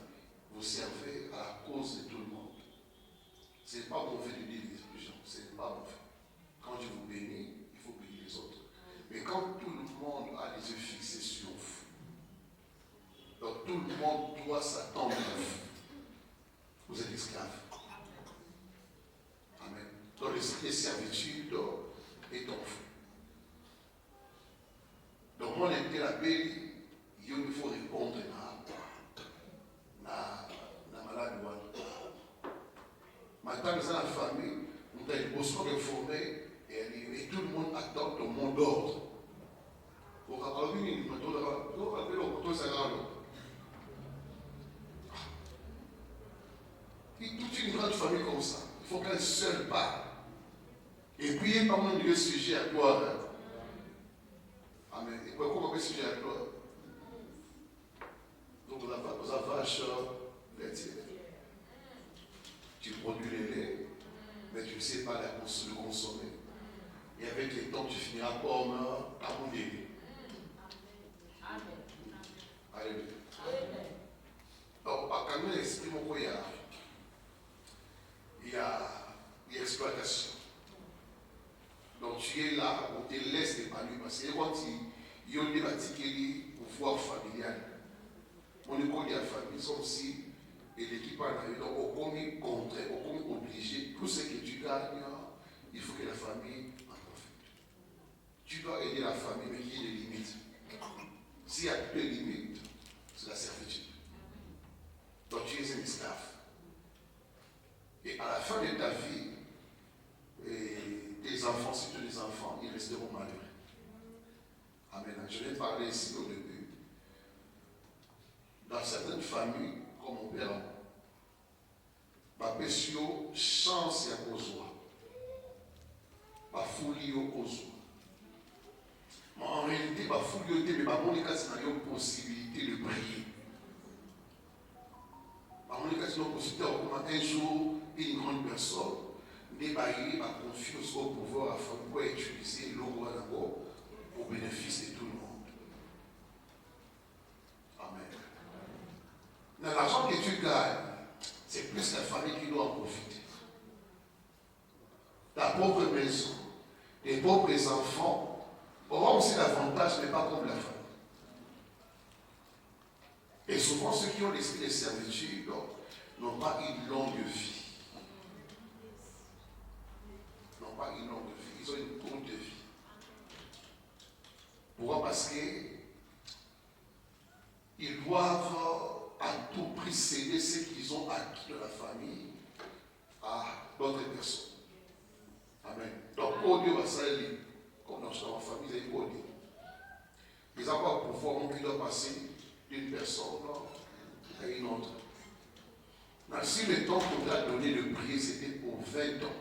Vous servez à la cause de tout le monde. Ce n'est pas mauvais de dire les gens, ce n'est pas mauvais. Quand Dieu vous bénit, il faut bénir les autres. Mais quand tout le monde a les yeux fixés sur vous, donc tout le monde doit s'attendre à vous. Vous êtes esclaves. Amen. Donc l'esprit de servitude est en vous. Donc moi, on était la belle, il faut répondre na malade. Maintenant, dans la famille, on a une position informée et tout le monde attend le monde d'ordre. Toute une grande famille comme ça, il faut qu'un seul part. Et puis, par exemple, le sujet à gloire. Amen. Et pourquoi on met sujet à gloire? Donc, vous avez vache laitière. Tu produis le lait, mais tu ne sais pas le consommer. Et avec le temps, tu finiras comme abondé. Alléluia. Donc, quand même, exprime pourquoi il y a exploitation. Donc, tu es là, on te laisse t'épanouir. Parce que quand il y a des bâtiments pour pouvoir familial, on est comme la famille, sont aussi, et l'équipe en a eu, donc au commis contraire, au commis obligé, tout ce que tu gagnes, il faut que la famille en profite. Tu dois aider la famille, mais il y a des limites. S'il y a plus de limites, c'est la servitude. Donc tu es un esclave. Et à la fin de ta vie, tes enfants, si tu as des enfants, ils resteront malheureux. Amen. Je vais parler ici au début. Dans certaines familles, comme mon père, ma pétio chance à cause ma folie au cause. Mais en réalité, ma folie au mais ma monica, c'est une possibilité de prier. Ma monica, c'est une possibilité comme un jour, une grande personne, débailler ma confiance au pouvoir afin de pouvoir utiliser l'eau d'abord au bénéfice de tout le monde. Amen. Dans l'argent que tu gagnes, c'est plus la famille qui doit en profiter. Ta pauvre maison, tes pauvres enfants auront aussi l'avantage, mais pas comme la famille. Et souvent, ceux qui ont l'esprit de servitude n'ont pas une longue vie. N'ont pas une longue vie, ils ont une courte vie. Pourquoi? Parce qu'ils doivent à tout prix céder ce qu'ils ont acquis de la famille à d'autres personnes. Amen. Donc, au Dieu va s'allier. Comme dans la famille, ils ont Dieu. Ils n'ont pas le pouvoir qui doit passer d'une personne à une autre. Donc, si le temps qu'on t'a donné de prier, c'était pour 20 ans.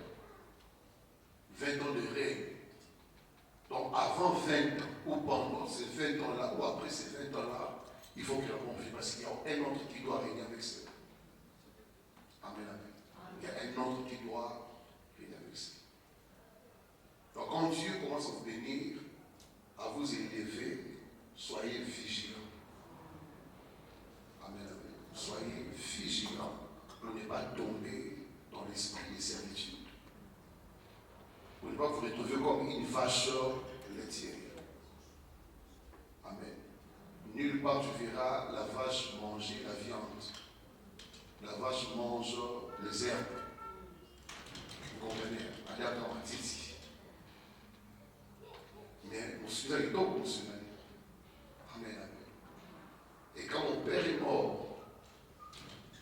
20 ans de règne. Donc, avant 20 ans, ou pendant ces 20 ans-là, ou après ces 20 ans-là, il faut qu'il y ait un conflit parce qu'il y a un autre qui doit régner avec cela. Amen, amen. Il y a un autre qui doit régner avec cela. Donc quand Dieu commence à vous bénir, à vous élever, soyez vigilants. Amen, amen. Soyez vigilants pour ne pas tomber dans l'esprit de servitude. Pour ne pas vous retrouver comme une vache laitière. Amen. Nulle part tu verras la vache manger la viande. La vache mange les herbes. Vous comprenez? Allez à Kamatiti. Mais mon Seigneur est donc mon Seigneur. Amen, amen. Et quand mon père est mort,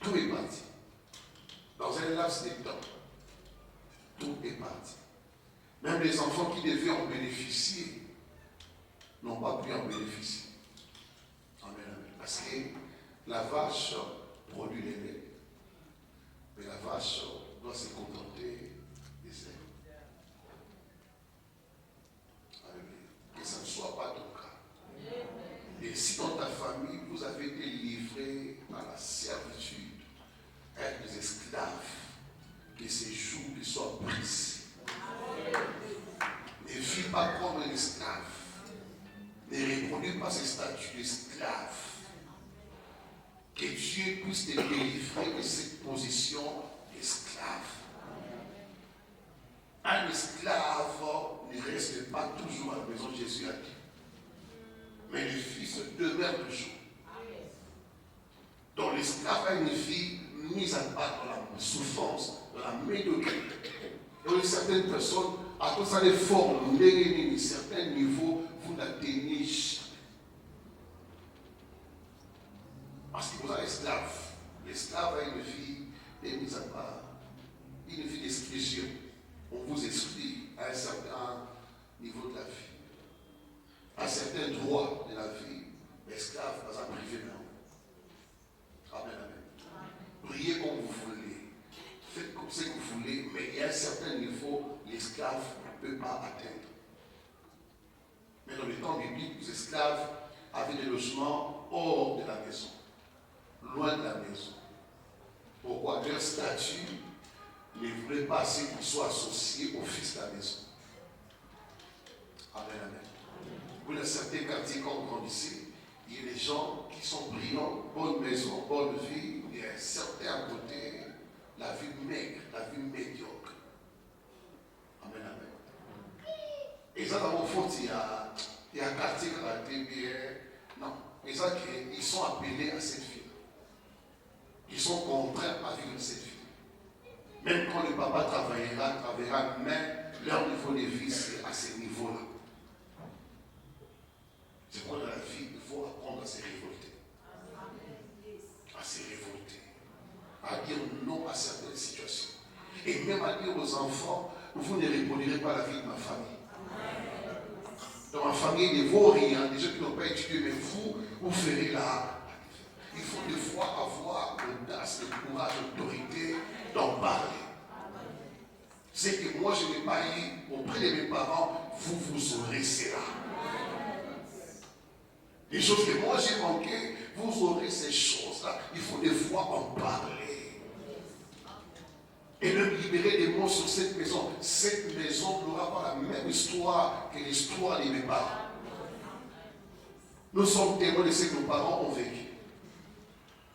tout est parti. Dans un laps de temps, tout est parti. Même les enfants qui devaient en bénéficier n'ont pas pu en bénéficier. Amen, amen. Parce que la vache produit le lait. Mais la vache doit se contenter des herbes. Alléluia. Que ça ne soit pas ton cas. Et si dans ta famille, vous avez été livré à la servitude, être des esclaves, que ces jours soient brisés. Ne vis pas comme un esclave. Ne reproduis pas ces statuts d'esclave. Que Dieu puisse te délivrer de cette position d'esclave. Un esclave ne reste pas toujours à la maison, Jésus a dit. Mais le Fils demeure toujours. Donc l'esclave a une vie mise à part dans la souffrance, dans la médiocrité. Et certaines personnes, à cause de formes, à certains niveaux, vous n'atteignez jamais. Parce que vous êtes esclave. L'esclave a une vie mise à part, une vie d'exclusion. On vous exclut à un certain niveau de la vie. À certains droits de la vie, l'esclave va s'en priver maintenant. Amen, amen. Priez comme vous voulez. Faites comme ce que vous voulez, mais il y a un certain niveau, l'esclave ne peut pas atteindre. Mais dans le temps biblique, les esclaves avaient des logements hors de la maison, loin de la maison. Pourquoi? Leur statut ne voulait pas qu'ils soient associés au fils de la maison. Amen, amen. Pour un certain quartier, quand vous grandissez, il y a des gens qui sont brillants, bonne maison, bonne vie, il y a certains à côté, la vie maigre, la vie médiocre. Amen, amen. Et ça, dans mon faute, il y a un quartier qui a été bien. Non. Et ça, ils sont appelés à cette vie. Ils sont contraints à vivre cette vie. Même quand le papa travaillera, mais leur niveau de vie, c'est à ce niveau-là. C'est pour dans la vie, il faut apprendre à se révolter. À se révolter. À dire non à certaines situations. Et même à dire aux enfants, vous ne reproduirez pas la vie de ma famille. Dans ma famille, il ne vaut rien. Des gens qui n'ont pas étudié, mais vous ferez la. Il faut des fois avoir l'audace, le courage, l'autorité d'en parler. C'est que moi, je n'ai pas eu auprès de mes parents, vous aurez cela. Les choses que moi j'ai manquées, vous aurez ces choses-là. Il faut des fois en parler. Et me libérer des mots sur cette maison. Cette maison n'aura pas la même histoire que l'histoire de mes parents. Nous sommes témoins de ce que nos parents ont vécu.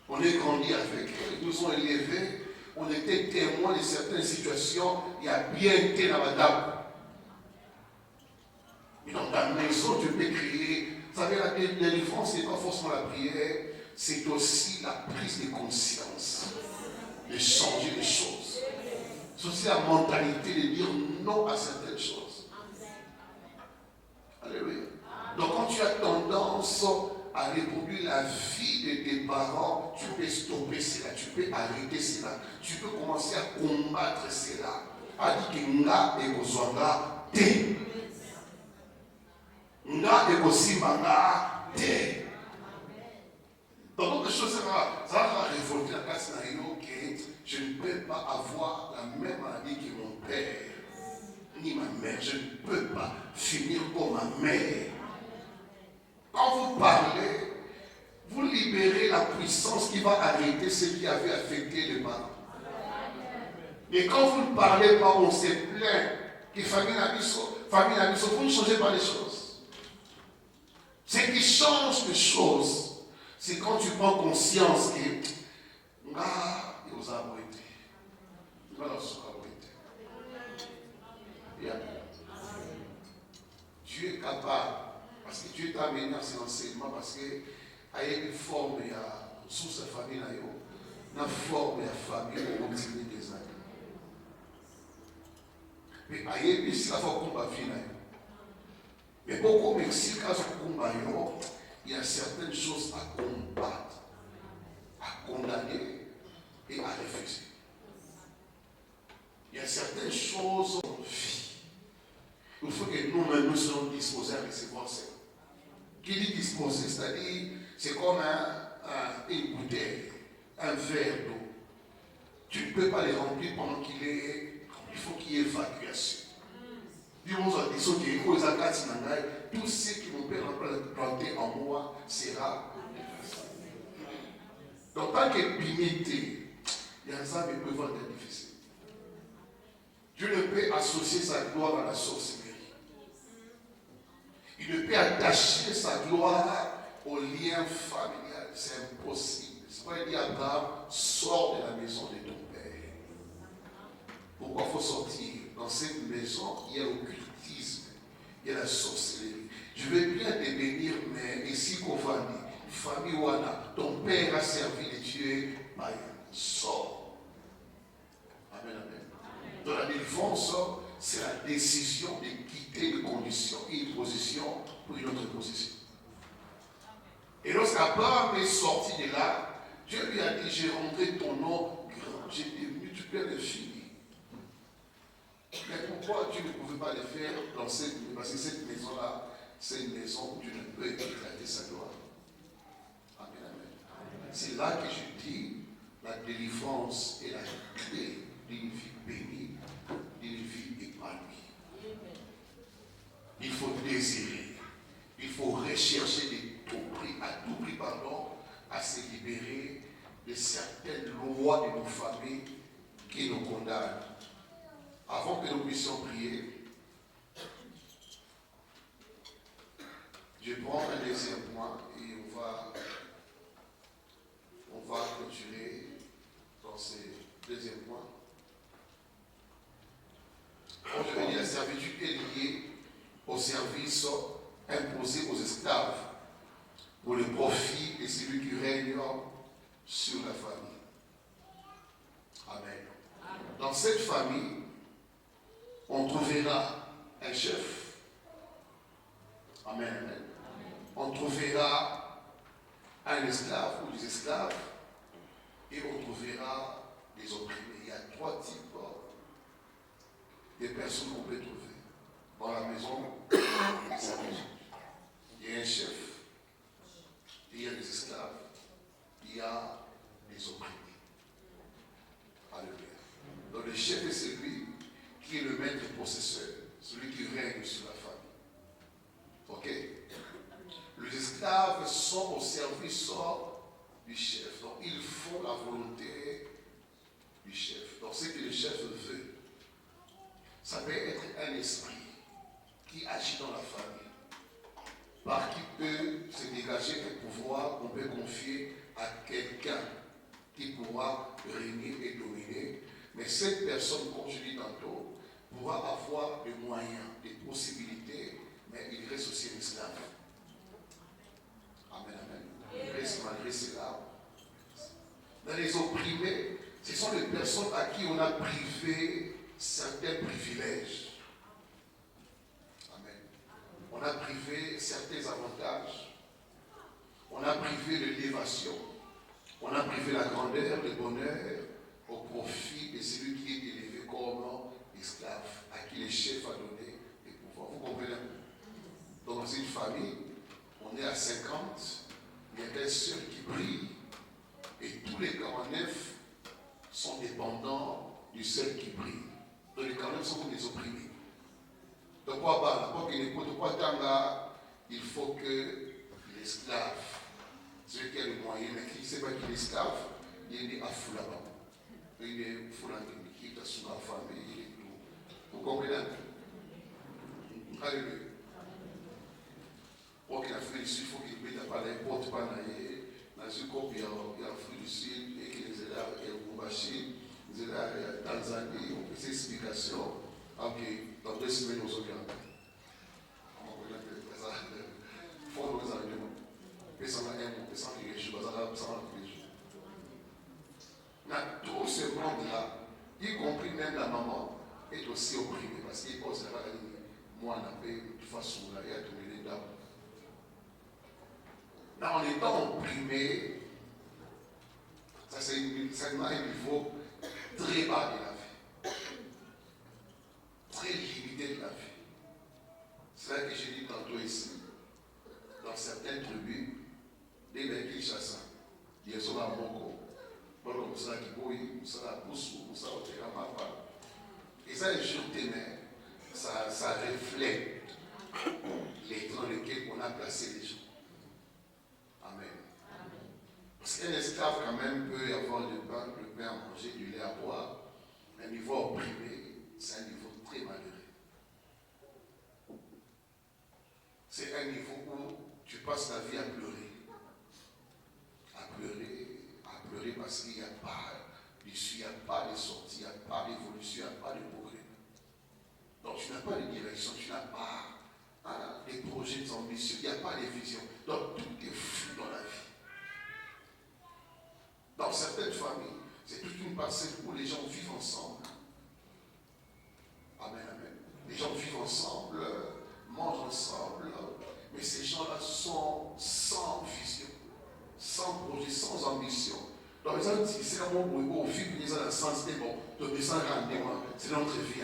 On est grandi avec eux, ils nous ont élevés. On était témoins de certaines situations. Il y a bien été dans la table. Mais dans ta maison, tu peux crier. Vous savez, la délivrance, ce n'est pas forcément la prière, c'est aussi la prise de conscience, de changer les choses. C'est aussi la mentalité de dire non à certaines choses. Alléluia. Donc quand tu as tendance à reproduire la vie de tes parents, tu peux stopper cela, tu peux arrêter cela, tu peux commencer à combattre cela. A dit que nga ekozwanga te. Nga ekosimanga te. Donc quelque chose, ça va révolter la classe naïo que je ne peux pas avoir la même maladie que mon père, ni ma mère. Je ne peux pas finir comme ma mère. Quand vous parlez, vous libérez la puissance qui va arrêter ce qui avait affecté les parents. Et quand vous ne parlez pas, on se plaint que famille Nabiso, vous ne changez pas les choses. Ce qui change les choses, c'est quand tu prends conscience que Dieu est capable, parce que Dieu t'a amené à cet enseignement, parce qu'il y a une forme, il y a sous sa famille, une forme, il y a famille, on continue des années. Mais il y a une forme de vie. Mais beaucoup de Mexique, il y a certaines choses à combattre, à condamner et à refuser. Il y a certaines choses en vie. Il faut que nous-mêmes nous soyons disposés à recevoir ça. Qui dit disposé, c'est-à-dire, c'est comme une bouteille, un verre d'eau. Tu ne peux pas les remplir pendant qu'il est. Il faut qu'il y ait évacuation. Tout ce qui mon Père a planté en moi sera. Donc, tant que limité, il y a ça qui peut être difficile. Dieu ne peut associer sa gloire à la sorcellerie. Il ne peut attacher sa gloire au lien familial. C'est impossible. C'est pourquoi il dit à Abraham, sors de la maison de ton père. Pourquoi il faut sortir? Dans cette maison, il y a l'occultisme, il y a la sorcellerie. Je vais bien te bénir, mais ici qu'on va dire, famille Wana, ton père a servi les dieux païens. Sors. Amen, amen. Dans la défense, c'est la décision de quitter une condition et une position pour une autre position. Et lorsqu'Abraham est sorti de là, Dieu lui a dit, j'ai rentré ton nom grand, j'ai multiplié les filles. Mais pourquoi Dieu ne pouvait pas le faire dans cette maison? Parce que cette maison-là, c'est une maison où Dieu ne peut éclater sa gloire. Amen, amen. C'est là que je dis, la délivrance est la clé d'une vie bénie, d'une vie épanouie. Il faut désirer, il faut rechercher à tout prix, à se libérer de certaines lois de nos familles qui nous condamnent. Avant que nous puissions prier, je prends un deuxième point et on va continuer dans ce deuxième point. Comme je l'ai dit, la servitude est liée au service imposé aux esclaves pour le profit de celui qui règne sur la famille. Amen. Dans cette famille, on trouvera un chef. Amen, amen. On trouvera un esclave ou des esclaves et on trouvera des opprimés. Il y a 3 types de personnes qu'on peut trouver dans la maison. Il y a un chef, il y a des esclaves, il y a des opprimés. Alléluia. Donc le chef est celui qui est le maître possesseur, celui qui règne sur la famille. Ok? Les esclaves sont au service du chef. Donc ils font la volonté du chef. Donc ce que le chef veut, ça peut être un esprit qui agit dans la famille, par qui peut se dégager un pouvoir qu'on peut confier à quelqu'un qui pourra régner et dominer. Mais cette personne, comme je dis tantôt, pourra avoir des moyens, des possibilités, mais il reste aussi un esclave. Amen, amen. Il reste malgré cela. Dans les opprimés, ce sont les personnes à qui on a privé certains privilèges. Amen. On a privé certains avantages. On a privé de l'élévation. On a privé la grandeur, le bonheur au profit de celui qui est élevé comme esclave, à qui le chef a donné les pouvoirs. Vous comprenez? Donc dans une famille, on est à 50, il y a un seul qui brille, et tous les 49 sont dépendants du seul qui brille. Donc les 49 sont comme des opprimés. Donc il faut que l'esclave, celui qui a le moyen, mais qui ne sait pas qu'il est esclave, il est à fou là-bas. Il est fou là-bas, il est sous la famille, il est tout. Vous comprenez? Alléluia. Pour qu'il a fait ici, il faut qu'il ne pas les portes pas naïe. Dans ce cas, il y a Afrique du Sud, et qu'il les aide à Boubachi, les aide à Tanzanie, on fait ces explications. Ok, dans 2 semaines, on se regarde. On va regarder ça. Il faut nous arrêter. Personne n'a un mot, personne qui réjouit, personne n'a réjouit. Dans tout ce monde-là, y compris même la maman, est aussi opprimée parce qu'il pense à la ligne. Moi, on a payé de façon là, il y a tout les dames. Là, en étant opprimé, ça c'est un niveau très bas de la vie. Très limité de la vie. C'est là que j'ai dit tantôt ici, dans certaines tribus, des Kinshasa, ils sont à Moko. Bon, comme ça qui bouille, ça la pousse, ça au terrain. Et ça, je t'aimais, ça reflète l'état dans lequel on a placé les gens. Amen. Parce qu'un esclave, quand même, peut avoir le pain à manger, du lait à boire. Un niveau opprimé, c'est un niveau très malheureux. C'est un niveau où tu passes ta vie à pleurer. À pleurer parce qu'il n'y a pas d'issue, il n'y a pas de sortie, il n'y a pas d'évolution, il n'y a pas de progrès. Donc tu n'as pas de direction, tu n'as pas des projets, des ambitions, il n'y a pas de vision. Donc tout est flou dans la vie. Dans certaines familles, c'est toute une parcelle où les gens vivent ensemble. Amen, amen. Les gens vivent ensemble, mangent ensemble, mais ces gens-là sont sans vision, sans projet, sans ambition. Donc, les gens disent, c'est comme on vit, ils ont un sens, mais bon, donc ils sont rendez-vous, c'est notre vie.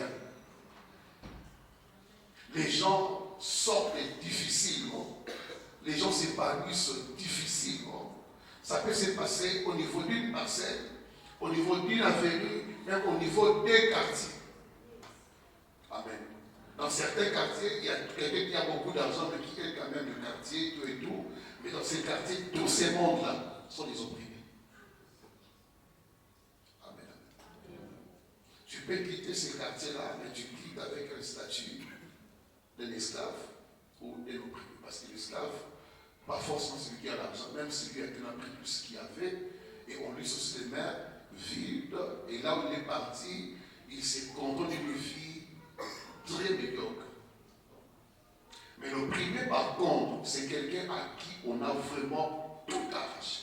Les gens sortent difficilement, les gens s'épanouissent difficilement. Ça peut se passer au niveau d'une parcelle, au niveau d'une avenue, même au niveau des quartiers. Amen. Dans certains quartiers, il y a quelqu'un qui a beaucoup d'argent, mais qui est quand même le quartier, tout et tout. Mais dans ces quartiers, tous ces mondes-là sont des opprimés. Amen. Tu peux quitter ces quartiers-là, mais tu quittes avec un statut d'un esclave ou d'un opprimé. Parce que l'esclave, pas forcément celui qui a l'argent, même celui qui a pris tout ce qu'il avait, et on lui sauce les mains vides, et là où il est parti, il s'est content d'une vie très médiocre. Mais l'opprimé, par contre, c'est quelqu'un à qui on a vraiment tout arraché.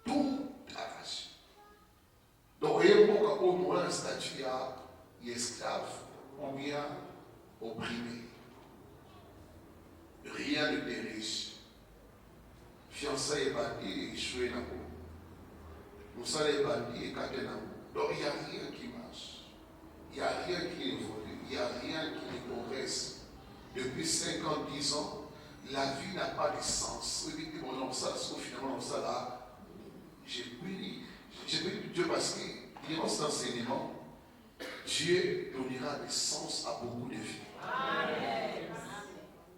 Tout arraché. Donc, il y a au moins un statut à esclave ou bien opprimé. Rien ne dériche. Fiançailles bandit, échoué dans le monde. Nous sommes bandits et cadets dans le monde. Donc, il n'y a rien qui marche. Il n'y a rien qui évolue. Il n'y a rien qui ne progresse. Depuis 5 ans, 10 ans, la vie n'a pas de sens. Oui, bon, non, ça, finalement, ça là, j'ai béni Dieu parce que, dans cet enseignement, Dieu donnera des sens à beaucoup de vies. Amen.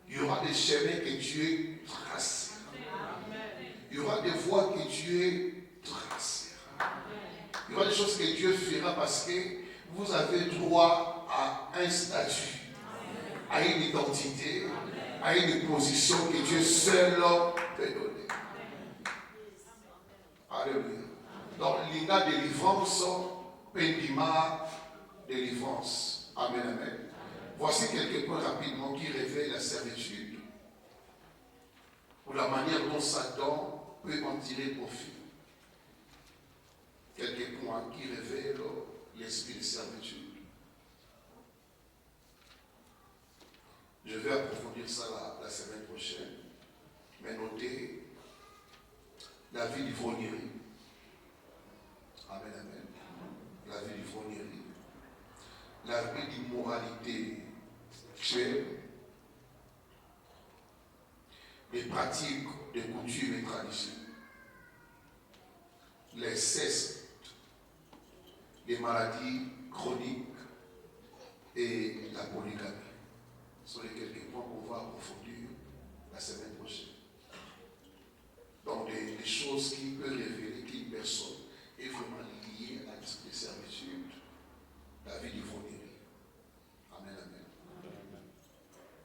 Il y aura des chemins que Dieu trace. Il y aura des voies que Dieu trace. Il y aura des choses que Dieu fera parce que vous avez droit à un statut, à une identité, à une position que Dieu seul peut donner. Alléluia. Donc, l'inga délivrance, pendima délivrance. Amen, amen. Voici quelques points rapidement qui révèlent la servitude ou la manière dont Satan peut en tirer profit. Quelques points qui révèlent l'esprit de servitude. Je vais approfondir ça la semaine prochaine. Mais notez la vie d'ivrognerie. Amen, amen. La vie d'ivrognerie. La vie d'immoralité sexuelle. Les pratiques de coutumes et traditions. Les cestes. Les maladies chroniques et la polygamie. Ce sont les quelques points qu'on va approfondir la semaine prochaine. Donc des choses qui peuvent révéler qu'une personne est vraiment liée à l'esprit de servitude, la vie d'ivrognerie. Amen, amen.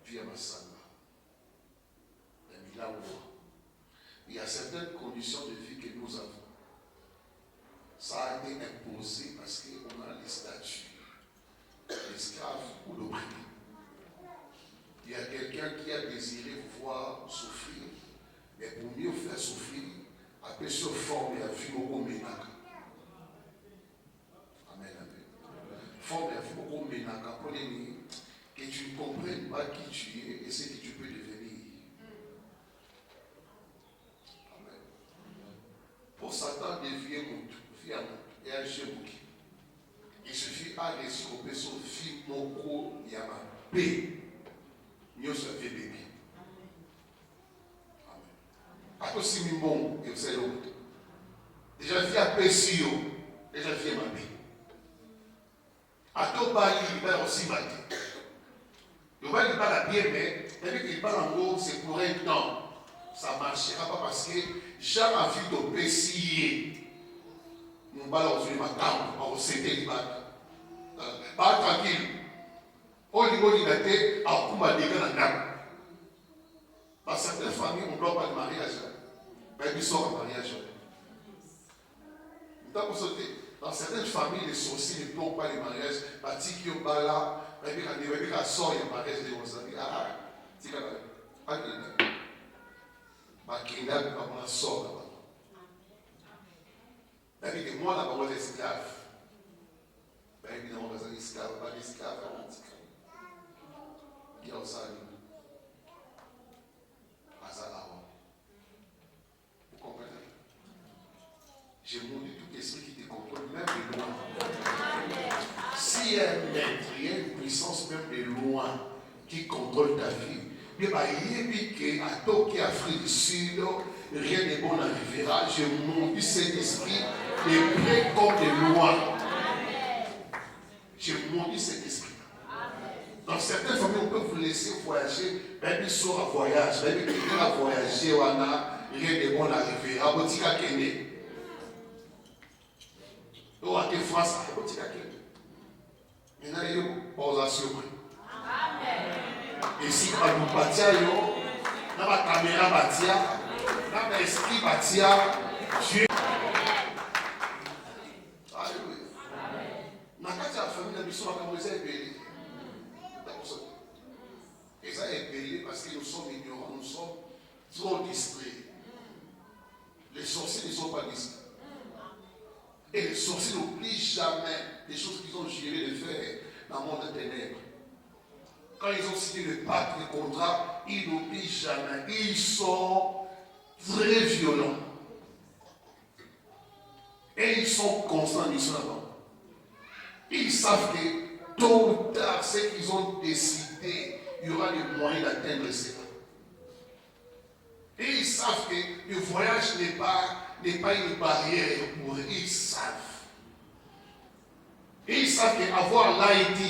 Via Massanga. Il y a certaines conditions de vie que nous avons. Ça a été imposé parce qu'on a les statuts l'esclave ou l'opprimé. Il y a quelqu'un qui a désiré vous voir souffrir, mais pour mieux faire souffrir, après se former à vivre au ménaka. Amen, amen. Former à vivre au ménaka pour que tu ne comprennes pas qui tu es et ce que tu peux devenir. Amen. Pour Satan dévier mon et agir mon qui. Il suffit à l'escoper son fils moko yama P. Nous sommes bébé. Amen. À cause de bon, il sait l'autre. Déjà vie à Pessio, déjà vie à ma vie. À Tobaï, il va aussi mater. Il va lui parler bien, mais dès qu'il parle en gros, c'est pour un temps. Ça ne marchera pas parce que j'ai envie de Pessier. Nous allons aujourd'hui matin, on va s'aider les bacs. Pas tranquille. Au niveau de la tête, à Kouma Dega dans l'âme. Dans certaines familles, on ne bloque pas le mariage. Mais ils sont en mariage. Dans certaines familles, les sorciers ne bloquent pas les mariages. Parce qu'ils ont pas là, mais ils sortent le mariage de vos amis. Ah, c'est quand même. Ah, il y a un sort là-bas. C'est-à-dire que moi, là-bas, on est esclave. Bien évidemment, on est esclave, pas d'esclave. Il y a aussi vous comprenez? J'ai montré tout esprit qui te contrôle, même de loin. S'il y a un maître, il y a une puissance même de loin qui contrôle ta vie, mais il y a à Tokyo, Afrique du Sud, rien de bon n'arrivera. J'ai montré cet esprit de près comme de loin. J'ai montré cet esprit. Dans certaines familles, on peut vous laisser voyager, même ils sont à voyage, même quelqu'un a voyagé, rien de bon n'arrivera. Abotika Kene. Ou à France, Abotika Kene. Maintenant, il y a une posation. Et si on a la caméra, on a l'esprit, Dieu. Alléluia. Dans la famille, nous sommes à Moïse. Et ça est belé parce que nous sommes ignorants, nous sommes trop distraits. Les sorciers ne sont pas distraits. Et les sorciers n'oublient jamais les choses qu'ils ont juré de faire dans le monde des ténèbres. Quand ils ont signé le pacte, le contrat, ils n'oublient jamais. Ils sont très violents. Et ils sont constants, ils sont là-bas. Ils savent que tôt ou tard, ce qu'ils ont décidé, il y aura des moyens d'atteindre cela. Et ils savent que le voyage n'est pas une barrière pour eux. Ils savent. Et ils savent qu'avoir l'ID,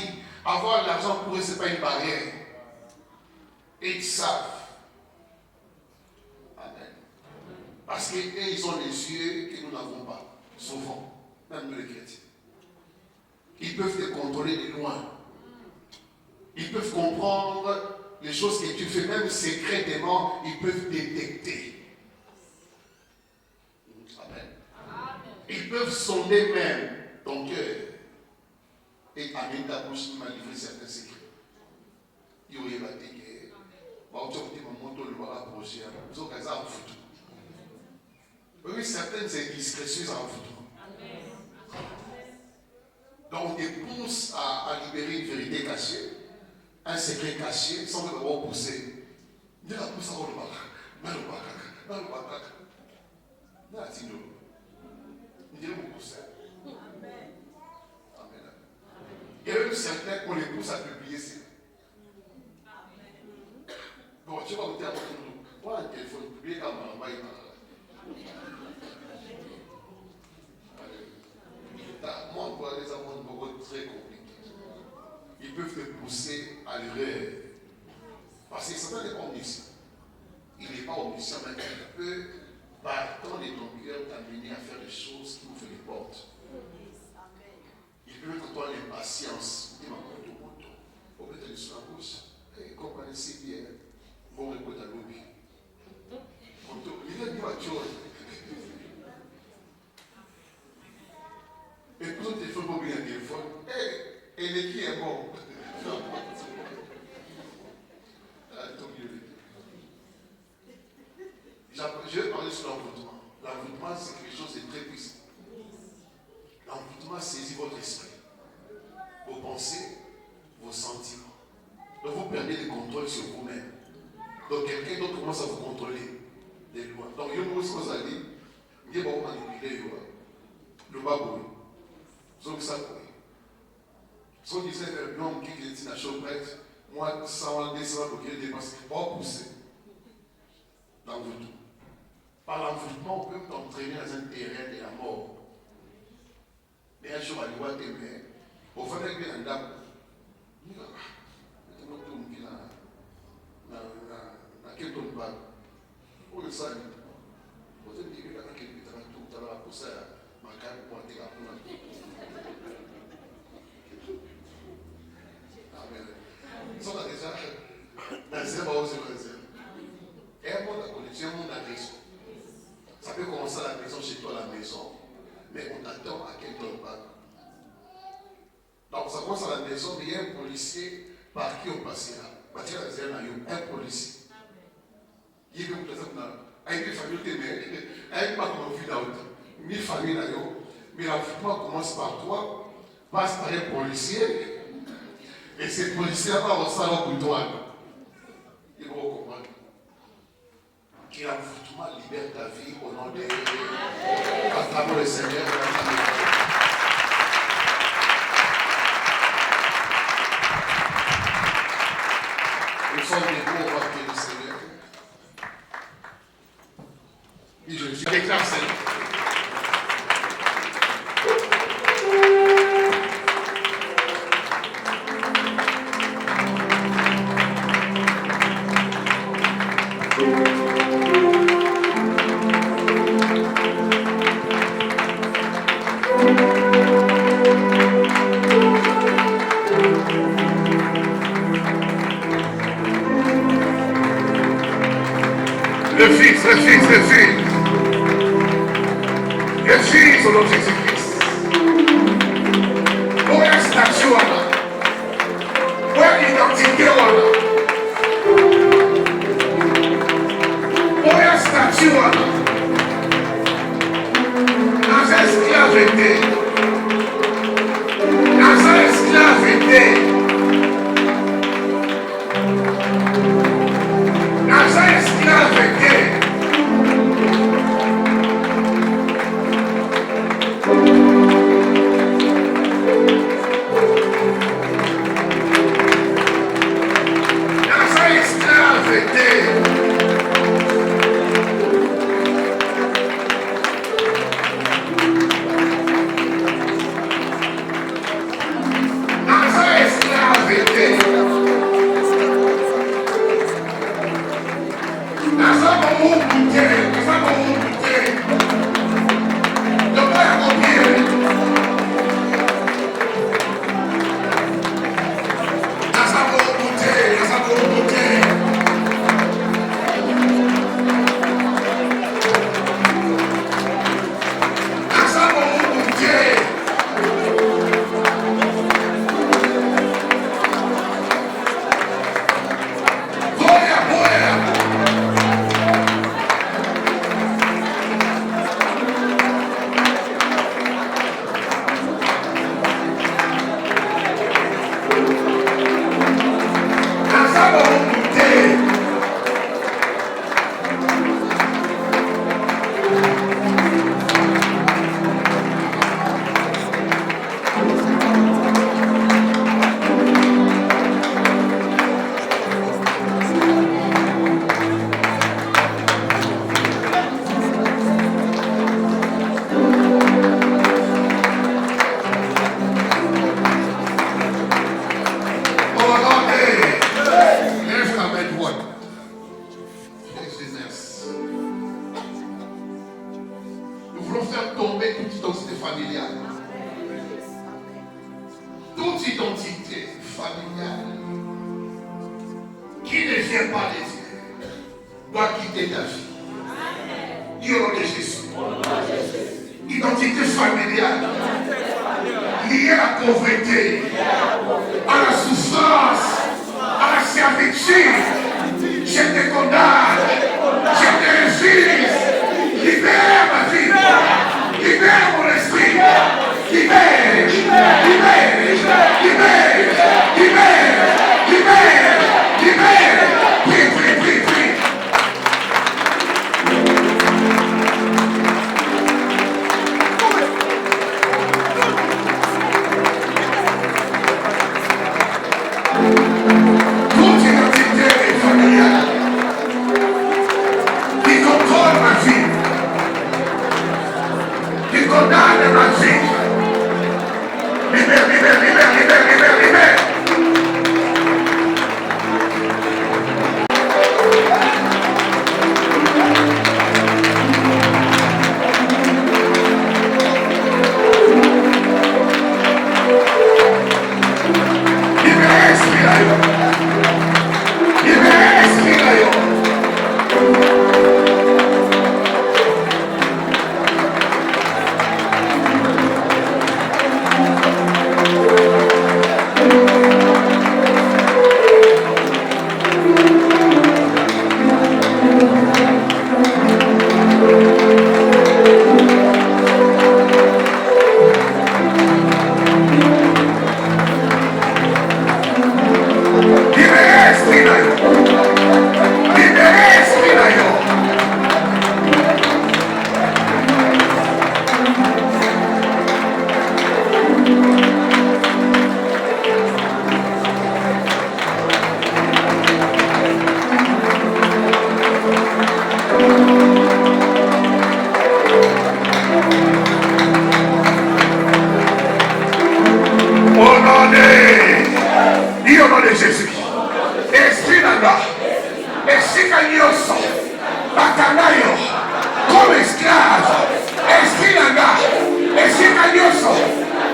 avoir l'argent pour eux, ce n'est pas une barrière. Et ils savent. Amen. Parce qu'eux, ils ont les yeux que nous n'avons pas. Souvent. Même nous les chrétiens. Ils peuvent te contrôler de loin. Ils peuvent comprendre les choses que tu fais, même secrètement, ils peuvent détecter. Amen. Ils peuvent sonder même ton cœur. Et avec ta bouche, il m'a livré certains secrets. Il y aurait été que, oui, certaines indiscrétions en foot. Donc on te pousse à libérer une vérité cachée, un secret caché, sans même avoir poussé. Il a poussé à le il y a même certains qu'on les pousse à publier ça. Bon, tu vas vous dire à votre nom. Prends un téléphone, publier comme un bail. Moi, on voit les avoir beaucoup très compliqués. Ils peuvent te pousser à l'erreur. Parce que Satan n'est pas omniscient. Il n'est pas omniscient, mais il peut, par temps de ton cœur, t'amener à faire des choses qui ouvrent les portes. Il peut mettre toi l'impatience. Il m'a dit, on peut te laisser sur la bouche. Et comprenez si bien. Bon, écoute à l'objet. Il a dit à Dieu. Et puis, le téléphone, pour bien un téléphone. Et les qui est bon. Je vais parler sur l'envoûtement. L'envoûtement, c'est quelque chose de très puissant. L'envoûtement saisit votre esprit, vos pensées, vos sentiments. Donc vous perdez le contrôle sur vous-même. Donc quelqu'un d'autre commence à vous contrôler de loin. Donc il y a une chose à dire, il y a beaucoup manipuler le baboué. Sauf que ça pourrait. Si on disait l'homme qui dit la chose prête, moi, 100 200 pour qu'il dépasse, pas pousser. L'envoûtement. Par l'envoûtement, on peut t'entraîner dans un terrain de la mort. chaud à l'Ivoire, mais au fond, il y a un dame. Il y a un homme qui a quel ton bag. Où est ça? Vous avez dit qu'il y a tout à l'heure pour ça, ma carte pour aller à la Ils sont déjà dans ces bas et un monde à connexion, un monde à maison. Ça peut commencer à la maison, chez toi à la maison, mais on t'attend à quel ton bag. Donc ça commence à la maison, mais il y a un policier par qui on passe là. Un policier. Il y a une famille, elle pas comme vie d'autre. Mille familles d'ailleurs, mais l'affrontement commence par toi, passe par un policier, et ces policiers-là vont s'en au bout de toi. Ils vont comprendre. Qu'il l'affrontement libère ta vie au nom de à travers le Seigneur. Nous sommes debout au nom du Seigneur. Et je déclare Seigneur. Le Fils au nom de Jésus-Christ. Où est la statue là? Où est l'identité là? Où est la statue là? Dans l'esclavité. Dans l'esclavité. Dans l'esclavité.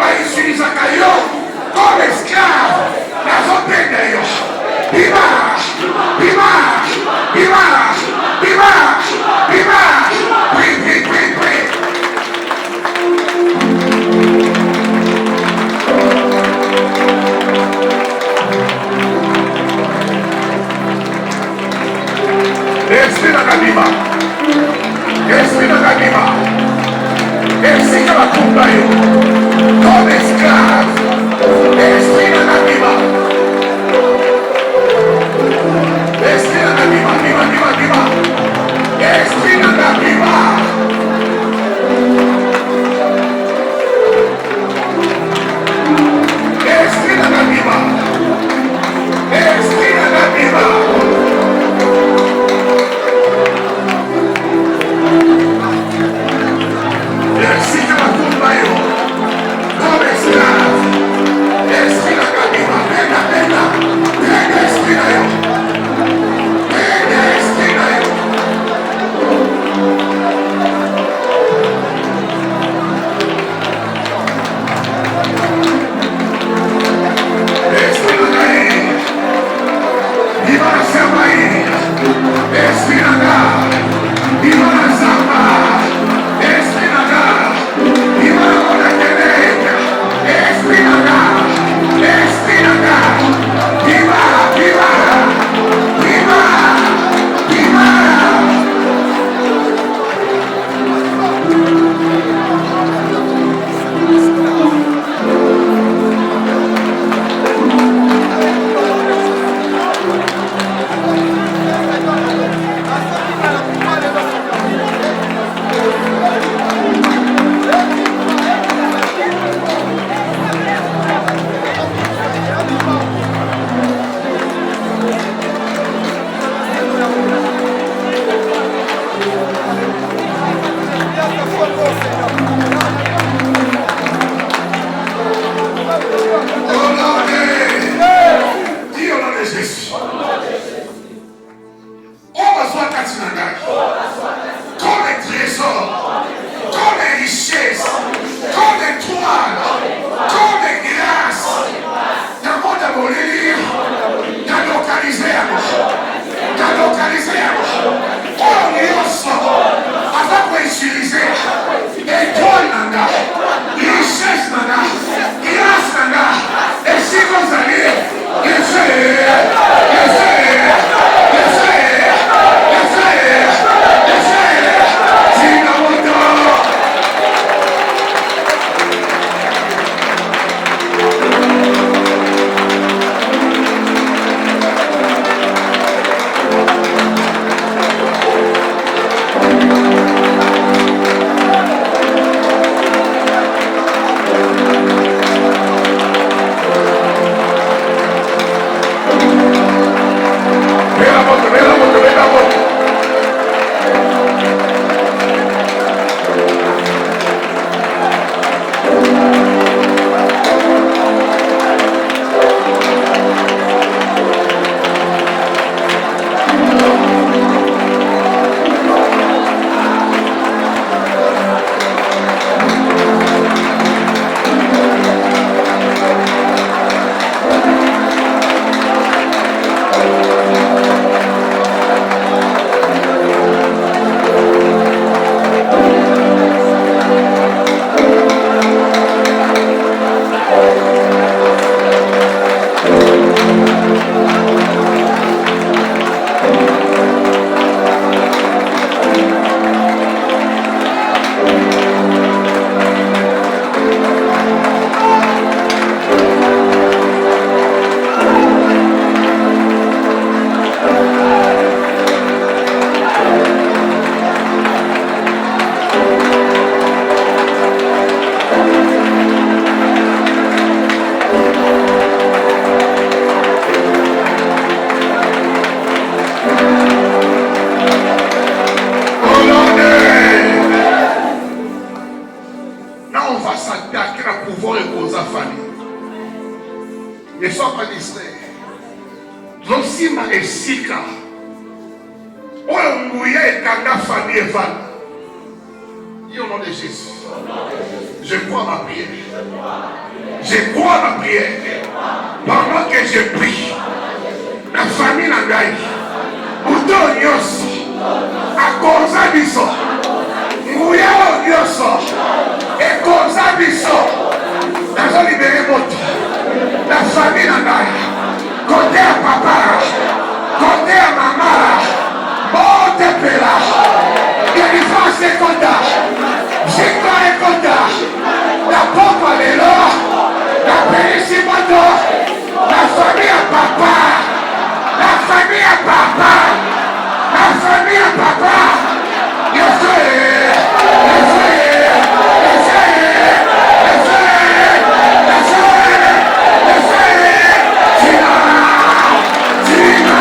bautilisaka yo comme esclave nazopenda yo bima bima bima bima bima prie. Esprit nakabima esprit nabakumba yo comme esclave esprit nakabima esprit nakabima bima esprit nakabima esprit nakabima esprit nakabima ne sois pas distrait. Losima esika oyo nguya ekanga famille evana Dis au nom de Jésus. Je crois ma prière. Je crois ma prière. Pendant que je prie, la famille n'a pas eu. Autant nyonso, à cause biso, nguya nyonso, et cause biso, dans libéré moto, la famille n'a pas eu. Côté à papa, côté à maman, bon tepela, délivrance et contact, j'écris et contact, la pauvre est là, la périssimoto, la famille à papa, la famille à papa, la famille à papa, les frères, les frères, les frères, les frères, les frères, les frères, Tina, Tina.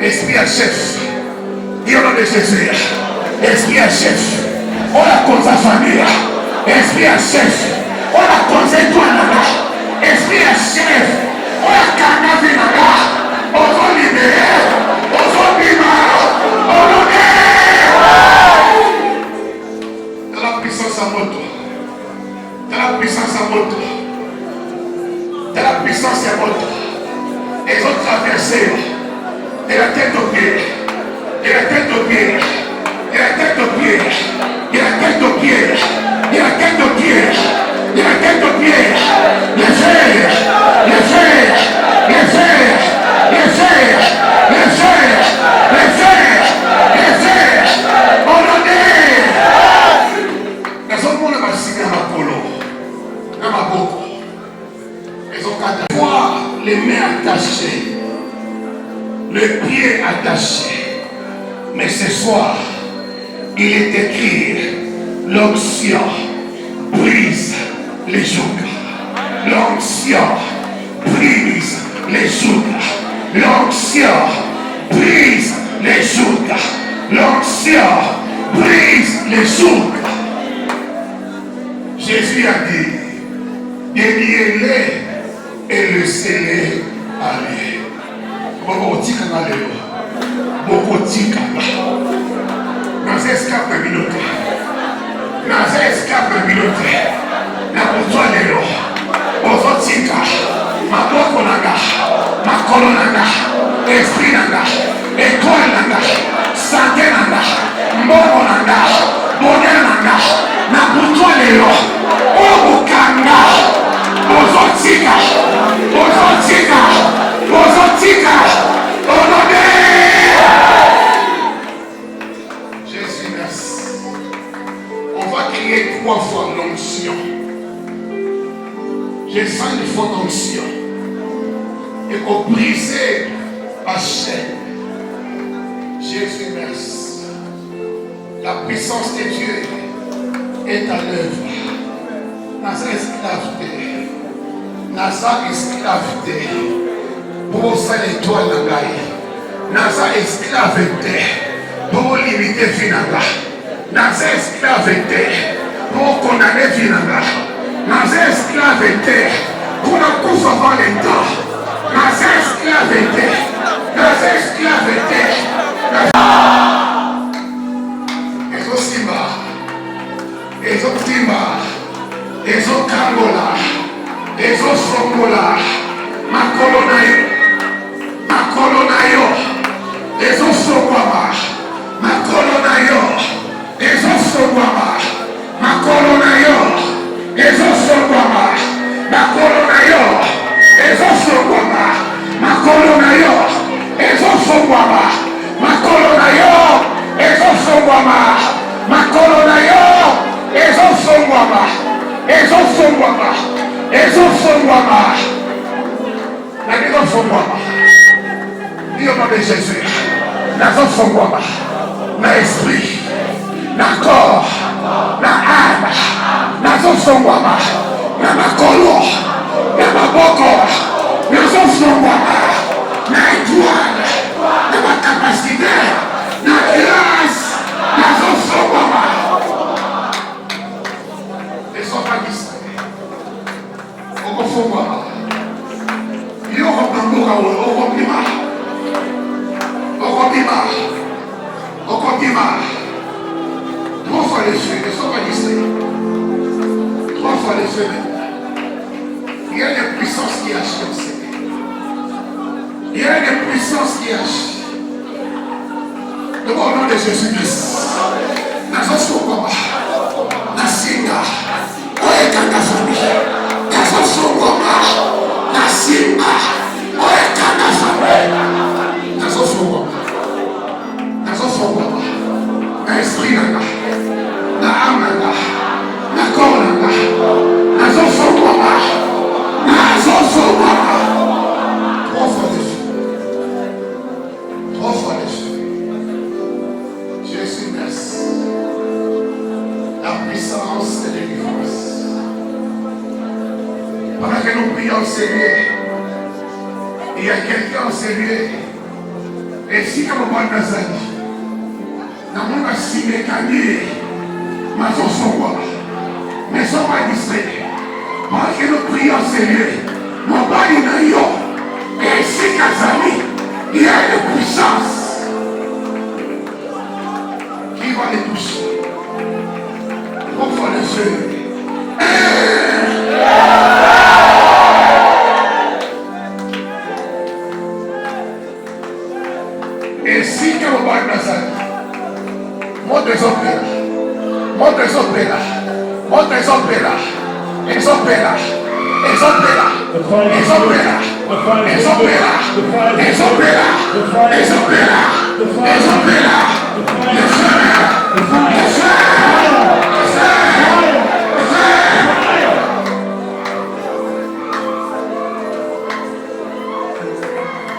Esprit à chef, il y a de Jésus, esprit à chef, on a comme sa famille, esprit à chef. la puissance à moto. De la puissance à moto. Ils ont traversé de la tête aux pieds. De la tête aux pieds. De la tête aux pieds. De la tête aux pieds. De la tête aux pieds. De la tête aux pieds. Les fers. Les fers. Les fers. Les fers. Les fers. Les fers. Les fers. On en est. Les autres monde va signer à ma colo. À ma boko. Ils ont qu'à voir les mains attachées. Les pieds attachés. Mais ce soir, il est écrit, l'onction brise les jougs. L'onction brise les jougs. L'onction brise les jougs. L'onction brise les jougs. Jésus a dit, déliez-les et laissez-les aller. Beaucoup tika na lelo. Beaucoup tika na. Naza escape na bilote. Naza escape na bilote. Na kutwa lelo. Ozo tika. Maboko nanga. Makolo nanga. Esprit nanga. Étoile nanga. Santé nanga. Mboko nanga. Bonheur nanga. Na kutwa lelo. Ozo kanga. Ozo tika. Ozo tika. Ozotika, Jésus, merci. On va crier 3 fois l'onction. Je sens une fois l'onction. Et pour briser ma chaîne. Jésus, merci. La puissance de Dieu est à l'œuvre. Naza esclavité. Naza esclavité. Pour ça l'étoile nangai. Naza esclavité. Pour limiter Vinanga. Naza esclavité. Pour condamner Vinanga. Naza esclavité. Pour la course avant les temps. Naza esclavité. Naza esclavité. Ezo Simba. Ezo Simba. Ezo Kangola. Ezo Songola. Makolo na yo. Makolo na yo. Ezo sogwama. Makolo na yo. Ezo sogwama. Makolo na yo. Ezo sogwama. Makolo na yo. Ezo sogwama. Makolo na yo. Ezo sogwama. Makolo na yo. Ezo sogwama. Makolo na yo. Ezo sogwama. Ezo sogwama. Ezo sogwama. La maison Fongwama. Dis au nom de Jésus. La maison Fongwama. Na esprit. Na corps. Na âme. La maison Fongwama. Na makolo. Na maboko. La maison Fongwama. Na étoile. Na ma capacité. Na grâce. La maison Fongwama. Ne sont pas distraits. Au Fongwama. Okobima. 3 fois les feux, ne sont pas distraits. 3 fois les feux maintenant. Il y a des puissances qui agissent comme ça. Il y a des puissances qui agissent. Au nom de Jésus-Christ. Nazosokoma. Nasinga. Oekanga famille. Nazosokoma. Nasinga. Oekanga famille. Nazosokoma. Nazosokoma. Na esprit nanga. Na âme nanga. Na corps nanga. Nazosokoma. Nazosokoma. 3 fois les feux. 3 fois les feux. Jésus, merci. La puissance de délivrance. Pendant que nous prions, Seigneur, il y a quelqu'un, Seigneur, et si comme moi, Nazali, dans mon assimé, Kanye, ma soeur, mais ça va distraire. Pendant que nous prions, Seigneur, mon bali n'a yo, et si Kazali, il y a une puissance qui va les toucher. 3 fois le feu. Exopera. Exopera. Exopera. Exopera. Exopera. Exopera. Exopera.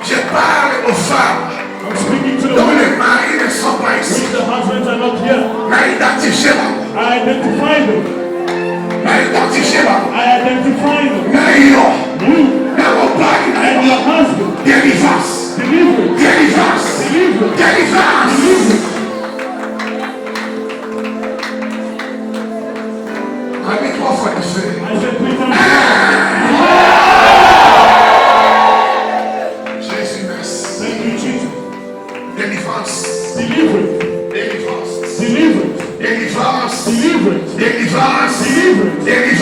Je parle aux femmes dont les maris ne sont pas ici. I identify them. I identify them. You and your husband. Délivrance. Deliverance. Délivrance. Deliverance. Délivrance. Deliverance. Avec 3 fois de feu. I said 3 times. Jésus merci. Thank you, Jesus. Délivrance. Deliverance. Délivrance. Deliverance. Délivrance. Deliverance. Délivrance.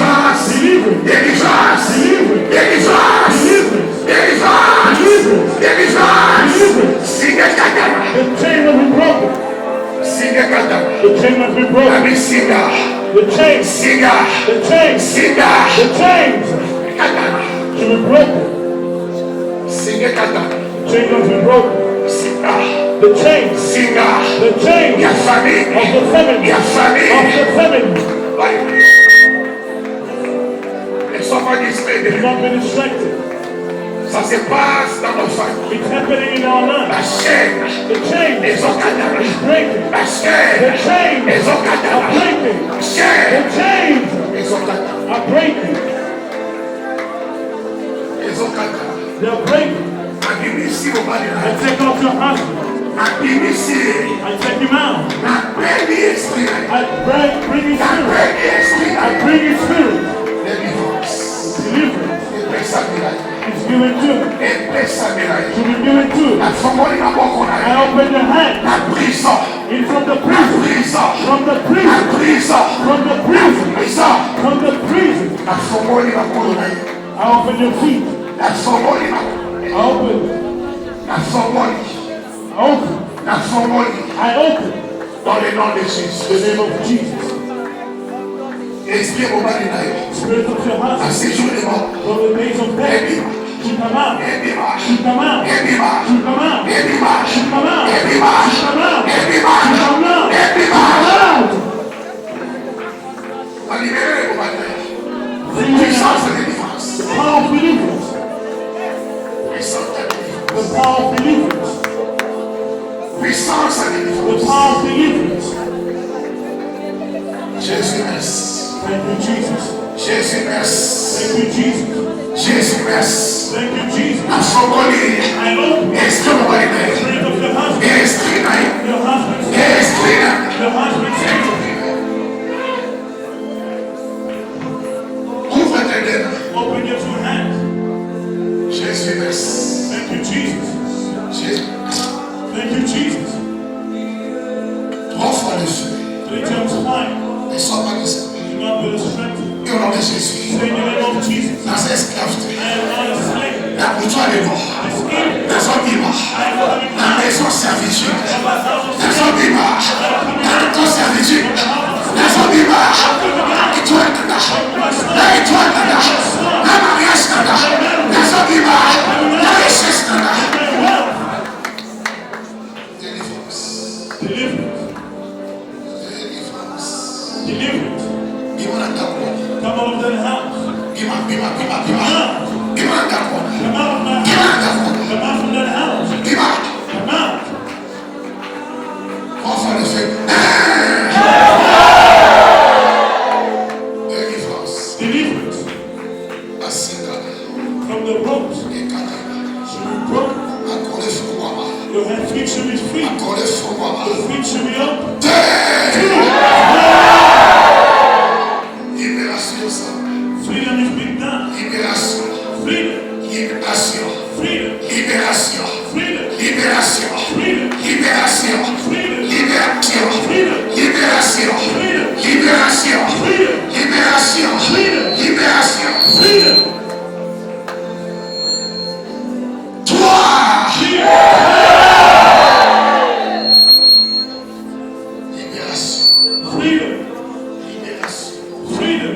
Deliverance. Délivrance. Deliverance. Délivrance. Deliverance. Délivrance. Deliverance. Délivrance. Délivrance. Deliverance. Singa kadama. The chain has been broken. Singa kadama. The chain has been broken. Ami singa. The chain. Singa. The chain. Singa. The chains Kadama. should be broken. Singa kadama. The chain has been broken. Singa. The chains. Singa. The chains Ya famille. of the family. Ya famille. Of the family. Ne sois pas distrait. Do not be distracted. Ça se passe dans nos familles. It's happening in our La lives. chaîne. The chain Les ocadavres. is breaking. La The chaîne. chains Les are ocadavres. breaking. La The chaîne. chains Les ocadavres. are breaking. Les ocadavres. They are breaking. Abimisi au bas de I la take out your husband. Abimisi. I take him out. Appelle l'esprit. I bring his spirit. Appelle l'esprit. I bring his spirit. Délivrance. Deliverance Épée sa miraille. is given to him. Épée sa miraille. To be given to him. La fongoli na boko na I ye. open your hand La prison. in from the La prison. prison. From the La prison. prison. From the prison. Prison. From the prison. La fongoli na boko na ye. I open your feet. La fongoli na I open. La fongoli. I open. La fongoli. I open. Dans le nom de In Jésus. the name of Jesus. Esprit au bas de la ye. Spirit of your À husband. ces jours de mort. From the days of death. Ébima. To come out. Ébima. To come out. Ébima. To come out. Ébima. To come out. Ébima. To come out. Ébima. To come out. Ébima. Out. À libérer au bas de la ye. Free your Puissance house. de délivrance. The power of deliverance. Puissance de délivrance. The power of deliverance. Puissance de The délivrance. power of deliverance. Jésus merci. Thank you, Jesus. Jésus merci. Thank you, Jesus. Jésus merci. Thank you, Jesus. La fongoli. I open the Esprit au bas de la ye. spirit of your husband. Esprit na ye. Your husband's Esprit na ye. Your husband's spirit. Ouvre tes lèvres. Open your 2 hands. Jésus merci. Thank you, Jesus. Jésus. Thank you, Jesus. 3 fois le feu. 3 times fire. Ne sois pas distrait. Do not be distracted. Et au nom de Jésus. Say in the name of Jesus. Dans cette esclaveté. I am not a slave. La boutoire de mort. This evil. Dans son bima. I am coming La out maison servitude. of my house of Dans sin. son bima. Dans ton servitude. Dans son bima. Étoile nana. La étoile nana. La mariage nana. Dans son bima. La richesse nana. Délivrance. Deliverance. Délivrance. Deliverance. Bima na ndako. Come out of that house. Bima. Come out. Bima na ndako. Come out of that Bima house. na ndako. Come out from that house. Bima. Come out. Enfin le feu. Délivrance. Deliverance. Asinga. From the ropes. Ekata. Should be broken. Akole fungwama. Your feet should be free. Akole fungwama. Your feet should be open. Libération ça. Freedom is being done. Libération. Freedom. Libération. Freedom. Libération. Freedom. Libération. Freedom. Libération. Freedom. Libération. Freedom. Libération. Freedom. Libération. Freedom. Libération. Freedom. Libération. Freedom. Toi. Libération. Freedom. Libération. Freedom.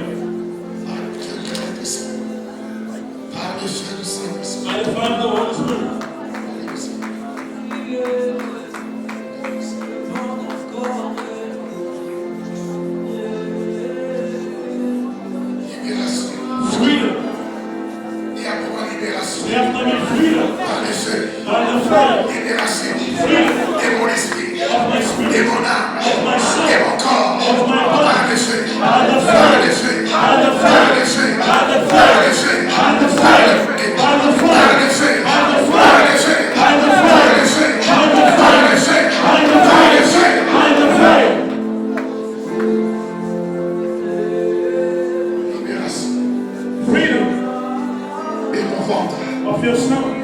le feu du Saint-Esprit. By the fire of the Holy Spirit. Freedom. Il y a pour la libération. We have to be freedom. Par le feu. By the fire. Libération. Freedom. De mon esprit. Of my De spirit. mon âme. Of my soul. De mon corps. Of my body. Par le feu. By the Par fire. le feu. By the Par fire. le feu. By the Par fire. le feu. By the Par fire. le feu. By the Par fire. le feu. By the Par fire. le feu. By the Par fire. le feu. By the Par fire. le feu. By the Par le fire. feu. By the fire. Libération. Freedom De ton ventre. of your stomach.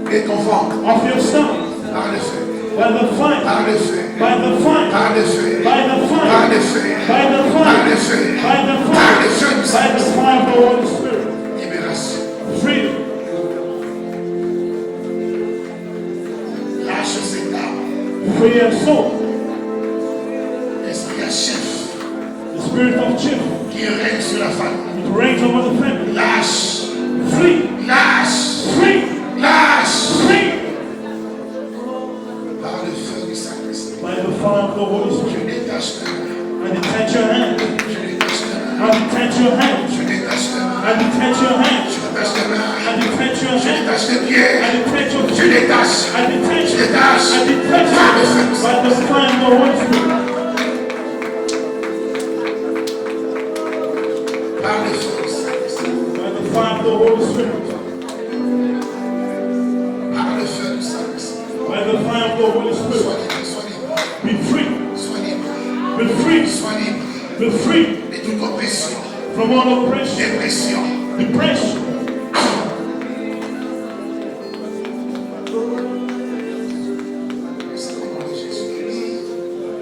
De ton ventre. Of your stomach. Par le feu. By the fire. Par le feu. By the fire. Par le feu. By the Par fire. le feu. By the Par fire. le feu. By the Par fire. le feu du By the Saint-Esprit. fire of the Holy Spirit. Libération. Freedom. Lâche cette âme. Free your soul. Esprit à chef The spirit of chief. qui règne sur la famille. It reigns over the family. Lâche. Free. Lâche. Free. Lâche. Free. Par le feu du Saint-Esprit. By the fire of the Holy Je Spirit. détache ta main. I detach your hand. Je détache ta main. I detach your hand. Je détache ta main. I detach your hand. Je détache ta main. I detach your Je hand. détache tes I pieds. detach your Je feet. détache. I detach. Je détache. I detach Par le feu du by the Saint-Esprit. fire of the Holy Spirit. Par le feu du Saint-Esprit. By the fire of the Holy Spirit. Par le feu du Saint-Esprit. By the fire of the Holy Spirit. Sois libre. Sois libre. Be free. Sois libre. Be free. Sois libre. Be free De toute oppression. from all oppression, Dépression. depression. C'est au nom de Jésus.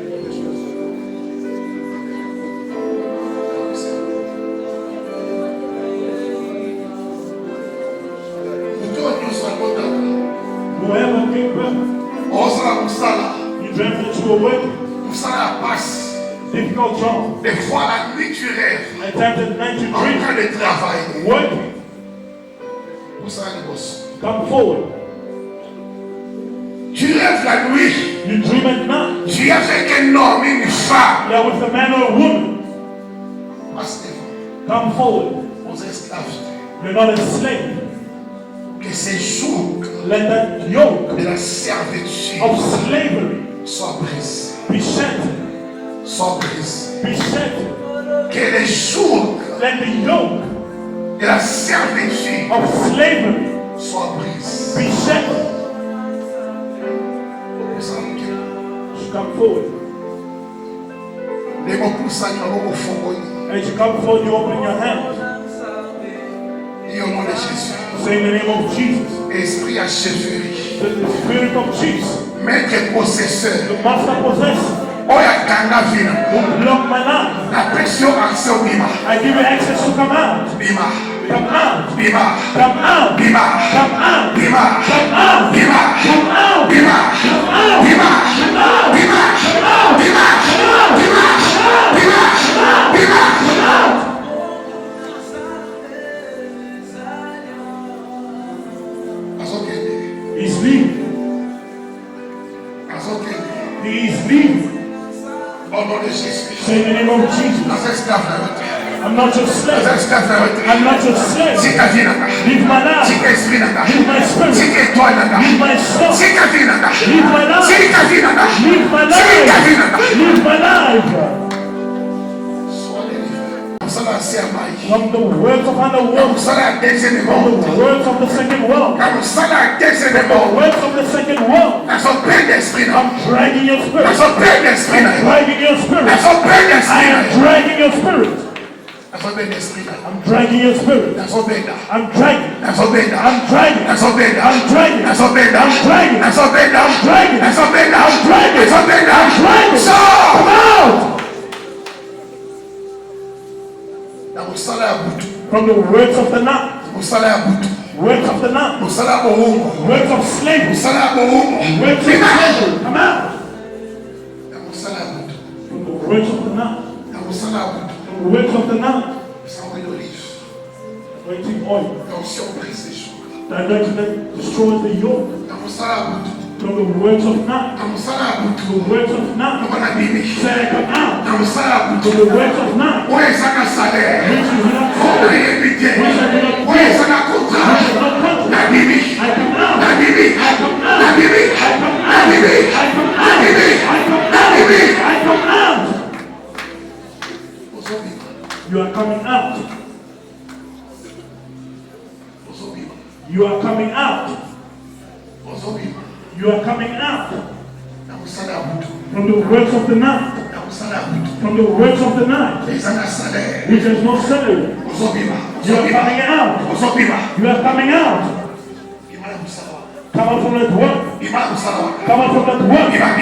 Whoever gave birth, Osala musala. you dreamt that you were working. Musala passe. Difficult job. Des fois la nuit tu rêves I time at night you en dream, train de travailler. working. Musala les boss. Come forward. Tu rêves la nuit. You dream at night. Tu es avec un homme, une femme. You are with a man or a woman. Passe devant. Come forward. Aux esclaves. You're not a slave. Que ces jours Let that yoke de la servitude of slavery soient brisés. be shattered. Soient brisés. Be shattered. Que les jours Let the yoke de la servitude of slavery soient brisés. be shattered. Nous allons que You come forward. les mots pour ça, nous allons au fond. As you come forward, you open your hands. Et au nom de Jésus. Say in the name of Jesus. Esprit à chefferie. The spirit of Jesus, Maître possesseur. the master possessor, Oya kanga vina. who blocked my life. La pression accès au bima. I give you access to come out. Bima. Come out. Bima. Come out. Bima. Come out. Bima. Come out. Bima. Come out. Bima. Come out. Bima. Come out. Bima. Come out. Bima. Come out. Bima. Bima. Bima. Come out. Azokende. He's leaving. Azokende. He is leaving. Au nom de Jésus. Say in the name of Jesus. Les esclaves na yote. I'm not your Les slave. esclaves na yote. I'm not your slave. Sika vina nga. Leave my life. Sika esprit na nga. Leave my spirit. Sika étoile na nga. Leave my soul. Sika vina nga. Leave my life. Sika vina nga. Leave my Sika life. vina nga. Leave my life. Sois délivré. Musala asiamai. From the words of underworld. Musala deuxième From monde. the words of the second world. Musala deuxième The monde. words of the second world. Dans son plein d'esprit na. I'm dragging your Dans spirit. son plein d'esprit na. Dragging your Dans spirit. son plein I d'esprit am na. dragging your spirit. Dans son plein d'esprit na. I'm dragging your spirit. Dans son benda. I'm dragging. Dans son benda. I'm dragging. Dans son benda. I'm dragging. Dans son benda. I'm dragging. Dans son benda. I'm dragging. Dans son benda. I'm dragging. Dans son benda. I'm dragging. Sors. Come out. Na musala ya butu. From the words of the night. Musala ya butu. Words of the night. Musala ya bohungu. Words of slavery. Musala ya bohungu. Words of slavery. Come out. Na musala ya butu. From the words of the night. Na musala ya butu. From the words of the night. Sang d'olive. The Anointing oil. L'onction brise les choses. The anointing that destroys the yoke. Dans mon salaire, From the words of night. dans mon salaire, The words of night. on a bimé. Say, come out. Dans mon salaire, From the words of night. ouais, ça a salaire. Which is not On a répété. Ouais, ça a contrat. La bimé. I come out. La bimé. I come out. La bimé. I come La out. bimé. I come La out. bimé. I come La out. bimé. I come out. Aujourd'hui, You are coming out. aujourd'hui, You are coming out. aujourd'hui, You are coming out. dans mon salaire, From the words of the night. dans mon salaire, From the words of the night. les ans à salaire. Which has no salary. Aujourd'hui, You are coming out. aujourd'hui, You are coming out. il m'a la salaire. Come out from that work. Il m'a la salaire. Come out from that work. Il Come m'a out.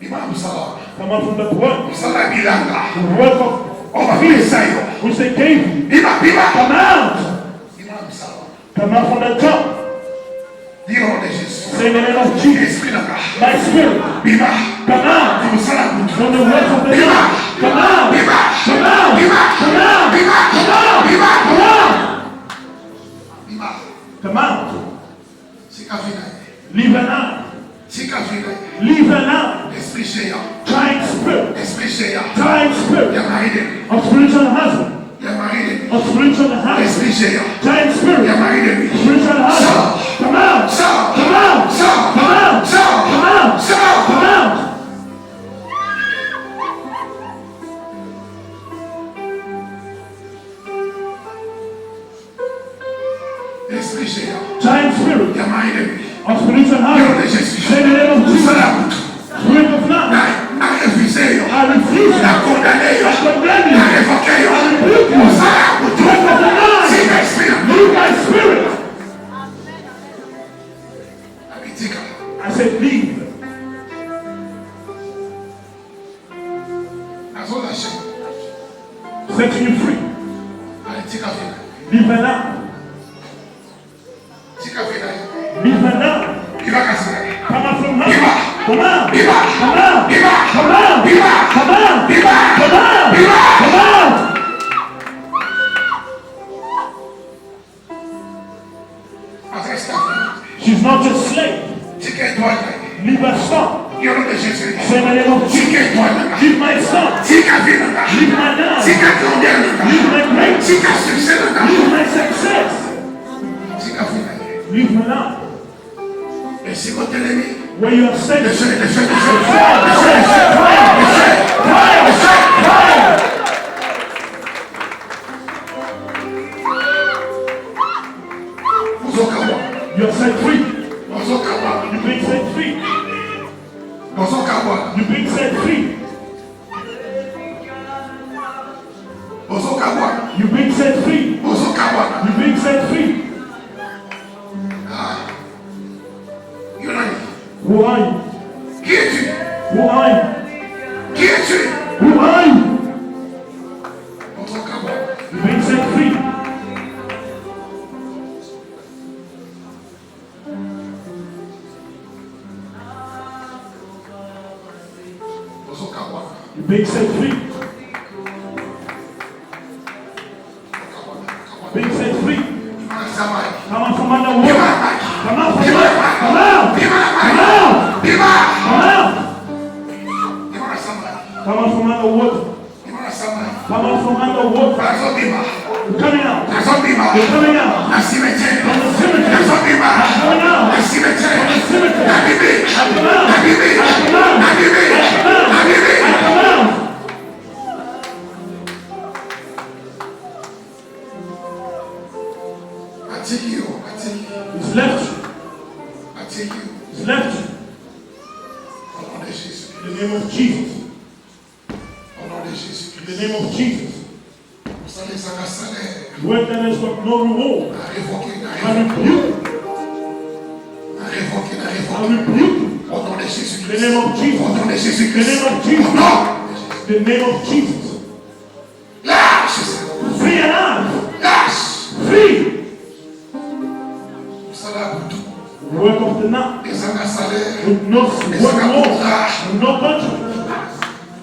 il m'a la salaire. Come out from that work. Le salaire bilanga. The work of On va faire ça, yo. which they gave you. Il m'a Come out. il m'a la salaire. Come out from that job. Dis au nom de Jésus. Say in the name of Jesus. Esprit d'anga. My spirit. Bima. Come out. Le salaire. From the works of the night. Come out. Bima. Come out. Bima. Come out. Bima. Come out. Bima. Come out. Bima. Come out. C'est qu'à finir. Leave her out. C'est qu'à finir. Leave her out. Esprit géant. Trying spirit. Esprit géant. Trying Il y spirit. a mari de lui. Of spiritual husband. Il y a mari de lui. Of spiritual husband. Esprit géant. Trying Il y spirit. a mari de lui. Spiritual husband. Come out. Sors. Come out. Sors. Come out. Sors. Come out. Sors. Come out. Esprit géant. Trying spirit. Il y a mari de lui. Of spiritual Au nom husband. de Jésus. Say the name of Tout Jesus. cela. Spirit of night. A refusé, yo. I refuse. La condamné, yo. I condemn you. La révoqué, yo. I rebuke you. Tout cela. Spirit of the night. C'est l'esprit. Leave my spirit. Abitika. I said leave. Nazo lâché. Setting you free. Allez, tika fina. Leave her now. Tika fina. Leave her now. Il va casser. Come out from her. Viva. Come out. Viva. Come out. Viva. Come out. Viva. Come out. Viva. Come out. Viva. Come out. Adresse ta fille. She's not just slave. Tika étoile. Leave her son. Il y a le nom de Jésus. Say the name of Jesus. Tika étoile. Leave my son. Tika fina. Leave my now. Tika grandeur. Leave my grace. Tika succès. Leave my success. Tika fina. Leave her now. Et si votre ennemi, Where you have said le it. feu, le feu, le feu. Vous au Kawa. You are set free. Vous au Kawa. You've been set free. Vous au Kawa. You've been set free. Vous au Kawa. You've been set free. Vous au Kawa. You've been set free. Yonani. Who are you? Qui es-tu? Who are you? Qui es-tu? Who are you? Vous au Kawa. You've been set free. Vous au Kawa. You've been set free. Been set free. Come out from under water. Come out from water. Come out. Come out. Come out. Come out from under water. Come out from under water. You're coming out. You're coming out. From the cemetery. Coming out. From the cemetery. I come out. I come out. I come out. He's left you. He's left you. In the name of Jesus. In the name of Jesus. Work that has got no reward. I rebuke you. I rebuke you. In the name of Jesus. In the name of Jesus. In the name of Jesus. Free alive. Free. Work of the night. With no reward. With no punishment.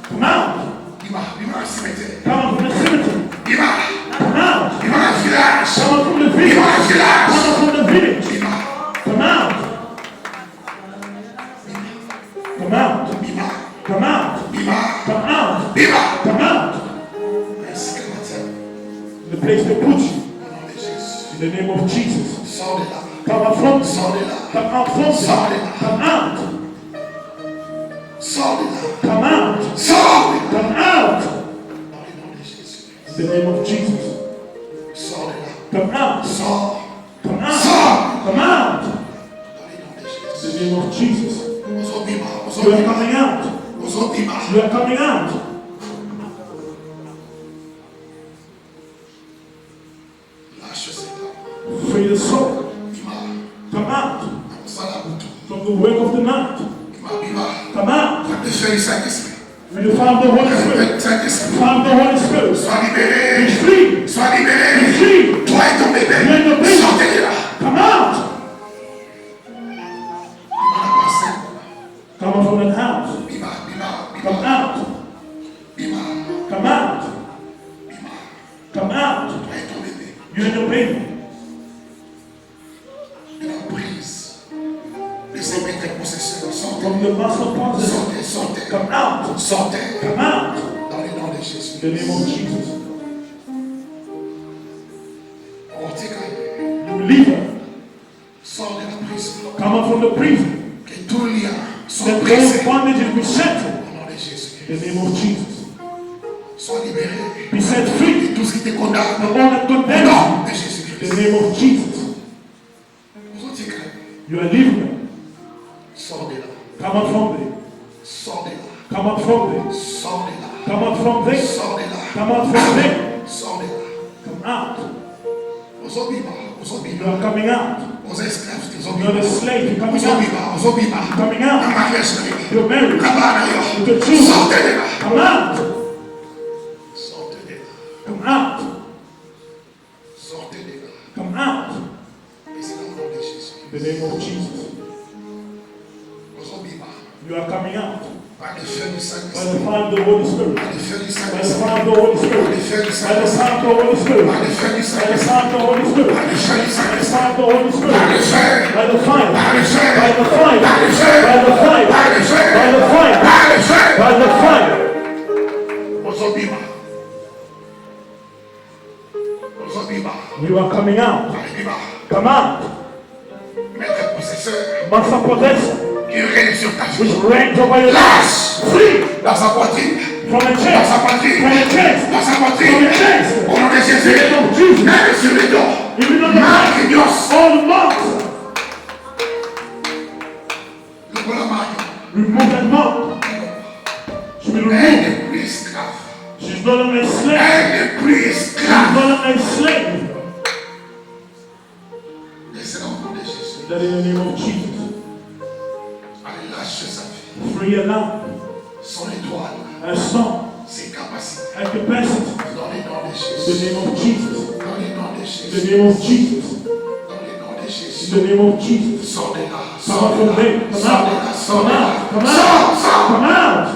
Come out. Come out from the cemetery. the place they put you. Au nom de Jésus. In the name of Jesus. Sors de là. Come out from Sors de là. Come out from Sors de là. Come out. Sors de là. Come out. Sors de là. Come out. Dans le nom de Jésus. In the name of Jesus. Sors de là. Come out. Sors. Come out. Sors. Come out. Dans le nom de Jésus. In the name of Jesus. Ozobima. You are Ozobima. coming out. Ozobima. You are coming out. Lâche cet homme. Free the soul. Bima. Come out. Salabutu. From the work of the night. Bima. Bima. Come out. Le feu du Saint-Esprit. Free the fire of the Holy Le Spirit. feu du Saint-Esprit. Fire of the Holy Spirit. Sois Be libéré. free. Sois Be libéré. free. Toi et ton bébé. You and your baby. Sortez de là. Come out. Bima. Come out from that house. Bima. Bima. Come Bima. out. Bima. Come out. Bima. Come out. Toi et ton bébé. You and your baby. La prise de ces maîtres possesseurs. Sortez. From the master possessor. Sortez. Sortez. Come out. Sortez. Come out. Dans le nom de Jésus. In the name of Jesus. Ortega. You believer. Sors de la prison. Come out from the prison. Que tout lien soit That brisé. those bondages be settled. Au nom de Jésus. In the name of Jesus. Sois libéré. Be set free. Et tout ce qui te condamne. The one that Au condemns nom de you. Jésus-Christ. In the name of Jesus. Ortega. You are living. Sors de là. Come out from there. Sors de là. Come out from there. Sors de là. Come out from there. Sors de là. Come out from there. Sors de là. Come out. Ozobima. You Ozobima. are coming out. Aux esclaves. You're not a slave. You're coming out. Ozobima. Ozobima. Coming out. La mariage avec. You're married. Là-bas, With the d'ailleurs. children. Sortez de là. Come out. Sortez de là. Come out. Sortez de là. Come out. Et c'est dans le nom de Jésus. In the name of Jesus. Ozobima. You are coming out. Par le feu du By Saint-Esprit. the fire of the Holy Spirit. Par le feu du By the Saint-Esprit. fire of the Holy Par Spirit. le feu du By the Saint-Esprit. fire of the Holy Spirit. Par le feu du By the Saint-Esprit. fire of the Holy Spirit. Par le feu du By the Saint-Esprit. fire of the Holy Par Spirit. le feu. By the fire. Par le feu. By the fire. Par le feu. By the fire. Par le feu. By the fire. Par le feu. By the fire. Ozobima. Ozobima. You are coming out. Ozobima. Come out. Maître possesseur Master possessor. qui règne sur ta Which vie. reigns over your life. Lâche Free dans sa poitrine. from the Dans sa chest. poitrine. From the chest. Dans sa From poitrine. the chest. Au nom de In Jésus. the name of Jesus. Même sur les dos. Even on the Marque back. Dios. All the marks. Le voilà marque. Remove that mark. She will Elle remove. n'est plus esclave. She's no longer a slave. Elle n'est plus She's esclave. no longer a slave. Et c'est dans le nom de Jésus. That in the name of Jesus. Allez, lâche sa vie. Free her now. Son étoile. Her song. Ses capacités. Her capacity. Dans les noms de In the Jésus. name of Jesus. Dans les noms de In Jésus. the name of Jesus. Dans les noms de In Jésus. the name of Jesus. Sors de là. Come Sors out de from là. there. Come Sors de là. out. Sors Come de là. out. Come Sors. out. Sors. Come out.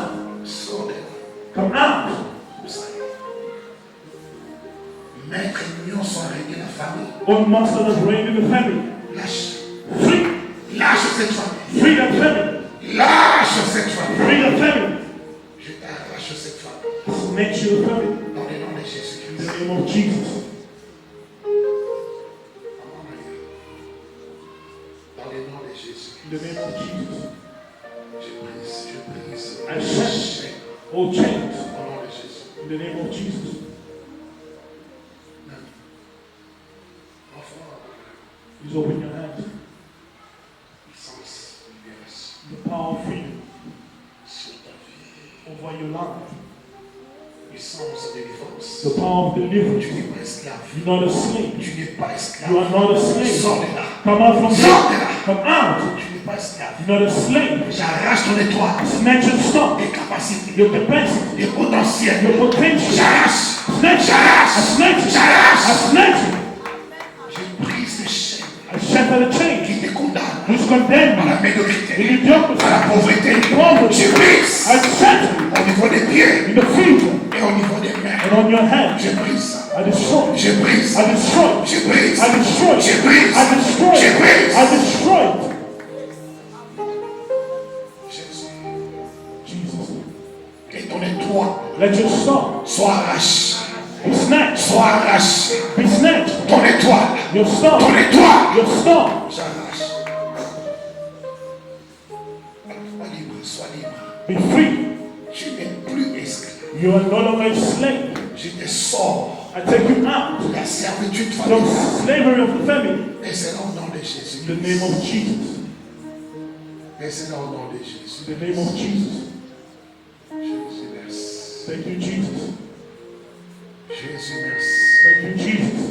Sors de là. Come out. Maître union sans régner la famille. All masters that reign in the family. Lâche. Free. Lâche cette famille. Free that family. Lâche cette famille. Free that family. Je t'arrache cette famille. Snatch your family. Dans le nom de In Jésus-Christ. the name of Jesus. Dans le nom de Jésus. In the name of Jesus. Je brise. I set all chains. Au nom de Jésus. In the name of Jesus. Enfant, Please open your hands. puissance, libération The power of freedom sur ta vie. over your life. Puissance de délivrance. The power of deliverance. Tu n'es pas esclave. You're not a slave. Tu n'es pas You esclave. are not a slave. Sors de là. Come out from Sors de there. là. Come out. Tu n'es pas esclave. You're not a slave. J'arrache ton étoile. Snatch and stop. Tes capacités. Your capacity. Tes potentiels. Your potential. J'arrache. Snatch it. I snatch it. I snatch it. Je brise les chaînes I shatter the chain. qui te condamnent Who's à condemned la in médiocrité, mediocrity, à la pauvreté. poverty. Je brise I shatter au niveau des pieds in the feet et au niveau des mains. and on your hands. Je brise ça. I destroy. Je brise. I destroy. Je brise. I destroy. Je brise. I destroy. Je brise. I destroy. Jésus. Jesus. Que ton étoile Let your song soit arraché. be snatched. Sois arraché. Be snatched. Ton étoile. Your star. Ton étoile. Your star. J'arrache. Sois libre, sois libre. Be free. Tu n'es plus esclave. You are no longer a slave. Je te sors I take you out de la servitude from familiale. slavery of the family. Et c'est au nom de Jésus. In the name of Jesus. Et c'est au nom de Jésus. In the name of Jesus. Jésus, merci. Thank you, Jesus. Jésus, merci. Thank you, Jesus.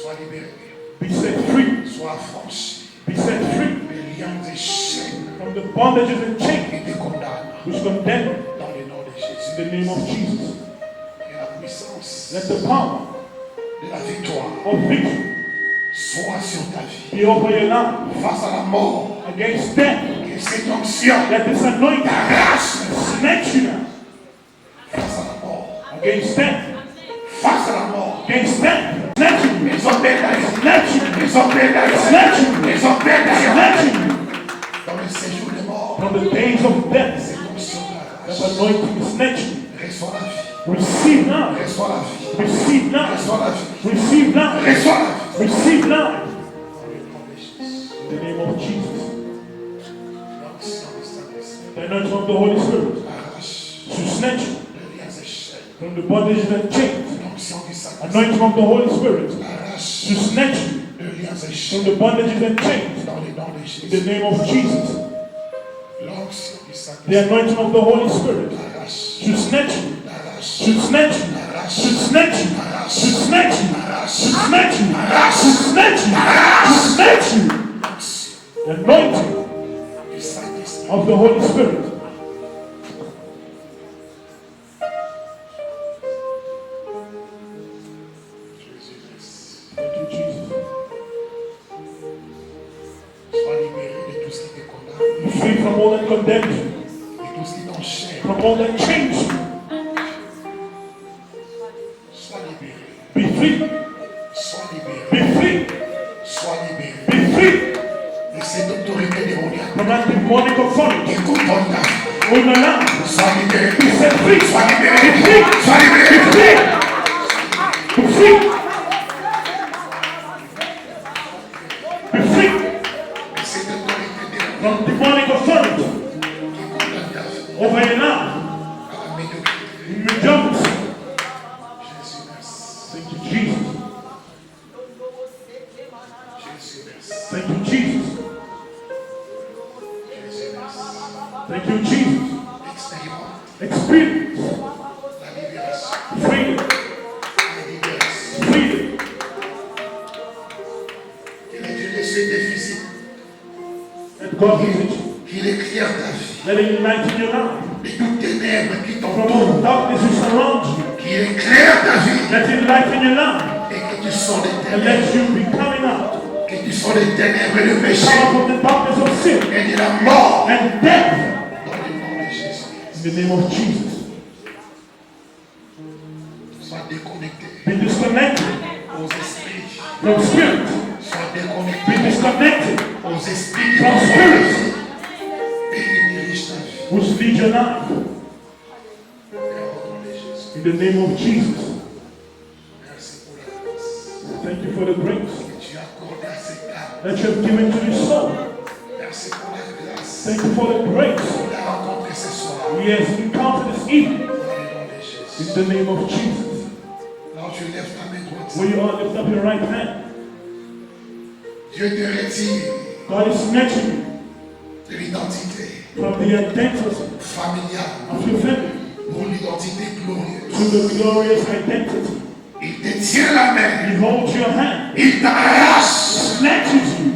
Sois libéré. Be set free. Sois affranchi. Be set free Les liens des chaînes from the bondages and chains qui te condamnent. which condemn Dans le nom de Jésus. in the name of Jesus. Et la puissance Let the power de la victoire of victory soit sur ta vie. be over your life Face à la mort, against death. que cette onction Let this anointing t'arrache. snatch you now Face à la mort. against death. Face à la mort. Against death. Snatch you. Les hommes d'ailleurs. Snatch you. Les hommes d'ailleurs. Snatch you. Les hommes d'ailleurs. Snatch you Dans le séjour des morts, from the days of death. cette onction That t'arrache. anointing snatch you. Reçois la vie. Receive now. Reçois la vie. Receive now. Reçois la vie. Receive now. Reçois la vie. Receive now. Dans le nom de Jésus. In the name of Jesus. L'onction du Saint-Esprit The anointing of the Holy Spirit arrache to snatch you les liens et chaînes. from the bondages and chains. L'onction du Saint-Esprit Anointing of the Holy Spirit arrache to snatch you les liens et from chaînes. the bondages and chains. Dans le nom de In the Jésus. name of Jesus. L'onction du The Saint-Esprit anointing of the Holy Spirit arrache. to snatch you, Arrache. to snatch you, to snatch you, to snatch you, to snatch you, to snatch you, to snatch you. The anointing Du Saint-Esprit. of the Holy Spirit. Jésus, merci. Thank you, Jesus. Sois libéré de tout ce qui te condamne, Be free from all that condemns you, de tout ce qui t'enchaîne. from all that chains you. Sois libéré. Be free, Sois libéré. be free, Sois libéré. be free De cette autorité démoniaque from that demonic authority. qui contrôle ta vie. On the land. Sois libéré. Be set free. Sois libéré. Be free. Sois libéré. Be free. Be free. Be free De cette autorité démoniaque from demonic authority qui condamne ta vie over your life. à la médiocrité. In your jobs. Jésus, merci. Thank you, Jesus. Jésus, merci. Thank you, Jesus. Jésus, merci. Thank you, Jesus. Expérimente Experience la libération. freedom. La libération. Freedom. Qu'il est Dieu de ce déficit. That God visits you. Qu'il éclaire ta vie. Let it enlighten your life. De toutes ténèbres qui From all t'entourent. darkness who surround you. Qu'il éclaire ta vie. Let it enlighten your life. Et que tu sors des And ténèbres. let you be coming out. Que tu sors des ténèbres et de péché. Come out from the darkness of sin Et de la mort. and death. Dans le nom de Jésus. In the name of Jesus. Sois déconnecté Be disconnected aux esprits. from spirit. Sois Be déconnecté disconnected aux esprits qui from contrôlent ta spirit. vie. Et qui dirigent ta vie. Which lead your life. Et au nom de Jésus. In the name of Jesus. Merci pour la grâce Thank you for the grace que tu as accordée à cette âme. that you have given to this soul. Merci pour la grâce Thank you for the grace qu'on a rencontrée ce soir. we have encountered this evening. Dans le nom de Jésus. In the name of Jesus. Là où tu lèves ta main droite, Where you are, lift up your right hand. Dieu te retire God is snatching you de l'identité from the identity familiale of your family pour l'identité glorieuse. to the glorious identity. Il te tient la main. He holds your hand, Il t'arrache snatches you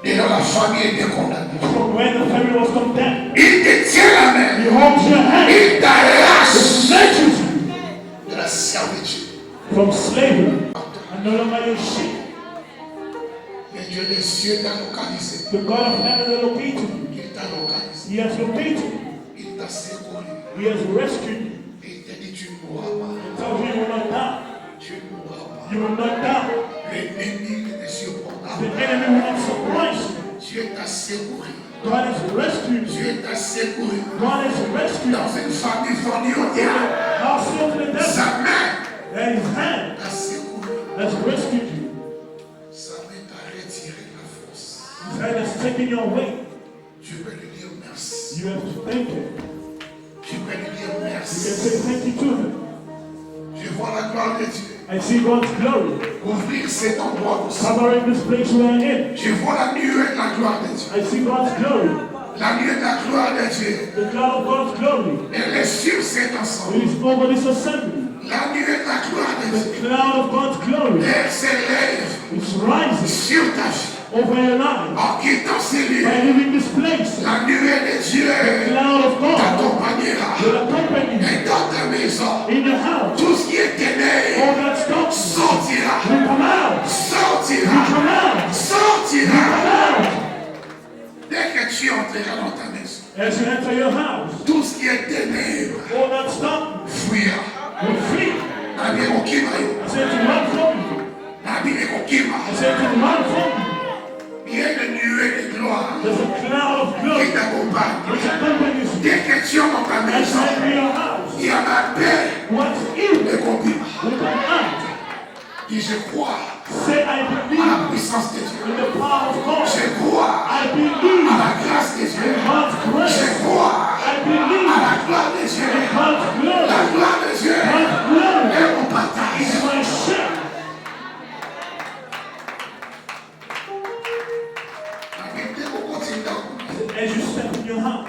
de là où la famille était condamnée. from where the family was condemned. Il te tient la main. He holds your hand, Il t'arrache snatches you de la servitude. from slavery and no longer your sheep. Le Dieu des cieux t'a localisé. The God of heaven has located you. Il t'a localisé. He has located you. Il t'a secouru. He has rescued you. Il t'a dit tu ne mourras pas. He tells you you will not die. Tu ne mourras pas. You will not die. L'ennemi ne surprendra The pas. enemy will not surprise you. Dieu t'a secouru. God has rescued you. Dieu t'a secouru. God has rescued you. Dans une famille fendue au diable. Household of the devil. Sa main And his hand t'a secouru. has rescued you. Sa main t'a retiré la force. His hand has taken your weight. Tu peux lui dire merci. You have to thank him. Tu peux lui dire You can merci. say thank you to him. Je vois la gloire de Dieu I see God's glory ouvrir cet endroit aussi. covering this place we are in. Je vois la nuée de la gloire de Dieu. I see God's glory. La nuée de la gloire de Dieu. The cloud of God's glory. Elle est sur cet ensemble. It is over this assembly. La nuée de la gloire de Dieu. The cloud of God's glory. Elle s'élève It's rising sur ta vie. over your life. En quittant ces lieux, By leaving this place, la nuée de Dieu the cloud of God t'accompagnera. will accompany you Et dans ta maison, in your house. tout ce qui est ténèbres All that stuff sortira. will come out. Sortira. Come out. Sortira. Come out. Dès que tu entreras dans ta maison, As you enter your house, tout ce qui est ténèbres all that stuff fuira. will flee. Nabi Okima yo. I said to run from you. Nabi Okima. I said to run from you. Il y a une nuée de gloire There's a cloud of qui glory t'accompagne. which accompanies you. Dès que tu entres dans ta As you maison, enter your house, il y a la paix what's in de Okima. will come out. Et je crois Say, I à believe la puissance de Dieu. in the power of God. Je crois I à believe la grâce de Dieu. in God's grace. Je crois I believe à la gloire de Dieu. in God's glory. La gloire de Dieu God's glory est mon partage. is my share. La vérité au quotidien, As you step in your house,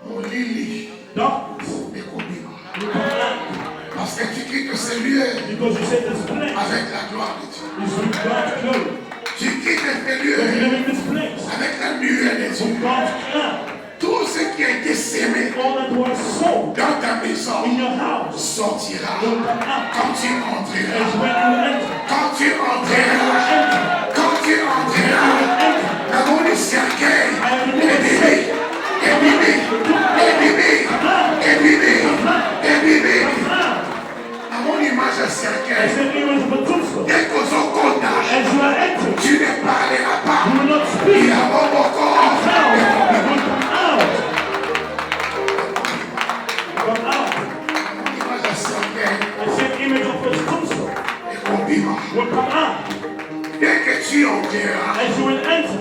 mon lit darkness est Okima. will come out Parce que tu quittes ce lieu because you said this place avec la gloire de Dieu. is with God's glory. Tu quittes ce You lieu live in this place avec la nuée de Dieu. with God's cloud. Tout ce qui a été sémé All that was sown dans ta maison in your house sortira will come out quand tu entreras. as when you enter. Quand tu entreras. Quand tu entreras. L'amour du cercueil est bébé. Est bébé. Est bébé. Est bébé. Est bébé. À mon image de As cercueil, the image of a tombstone. dès que son compte, As you are entering, tu ne parleras pas. you will not Il speak. y a mon corps. Sound will come out. Come out. L'image de cercueil I said image of a tombstone est compliment. will come out. Dès que tu entreras, As you will enter,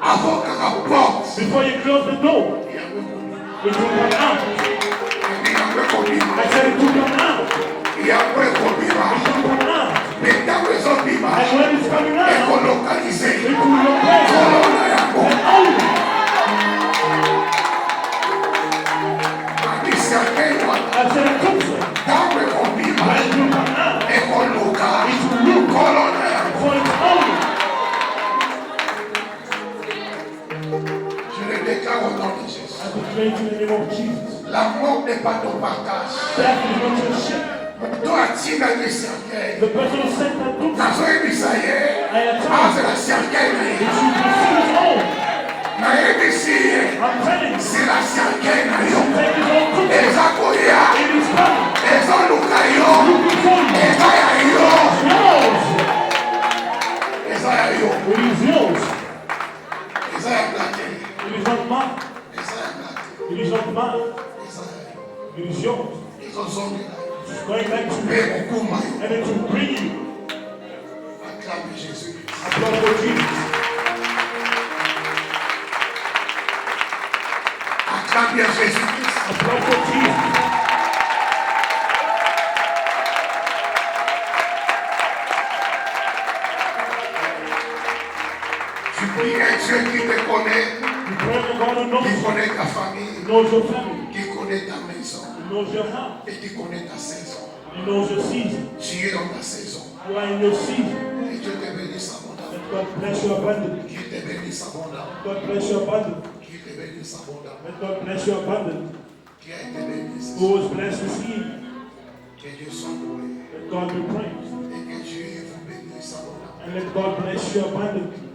avant que la porte, before you close the door, il y a un compliment. it will come out. Il y a un compliment. I said it will come out. Il y a un compliment. It will come out. Mais ta maison d'image And when it's coming est out, relocalisée. it will locate. Colonna yako. And only Ami cercueil wana. I said a tombstone. Tango ekobima. When it will come out, Ekoluka. it will look Colonna yako. for its only. Je le déclare au nom de Jésus. I declare in the name of Jesus. La mort n'est pas ton partage. Death is not your share. Toi, tu as des cercueils. The person who sent that tombstone, Nazo ebisa ye. I am Ah, telling c'est la cercueil na you, ye. it should receive its own. Na ebisi ye. I'm telling you, C'est la cercueil na yo. take its own tombstone. Eza koya. It is coming. Eza luka yo. Looking for you. Eza ya yo. Yours. Eza ya yo. It is yours. Eza ya blague. It is not mine. Eza ya blague. It is not mine. Eza ya yo. It is yours. Ezozongela yo. It's going back to Mpe you. kokuma yo. And it will bring you. Acclame Jésus. Applaud for Jesus. Acclame bien Jésus-Christ. Applaud for Jesus. Tu pries un Dieu qui te connaît, You pray to God who knows qui you. connaît ta famille, Knows your family. qui connaît ta maison He knows your house. et qui connaît ta saison. He knows your season. Tu es dans ta saison. You are in your season. Et Dieu te bénisse abondamment. Let God bless you abundantly. Qu'il te bénisse abondamment. God bless you abundantly. Qu'il te bénisse abondamment. Let God bless you abundantly. Qui a été béni. Who was blessed this evening. Que Dieu soit loué. Let God be praised. Et que Dieu vous bénisse abondamment. And let God bless you abundantly.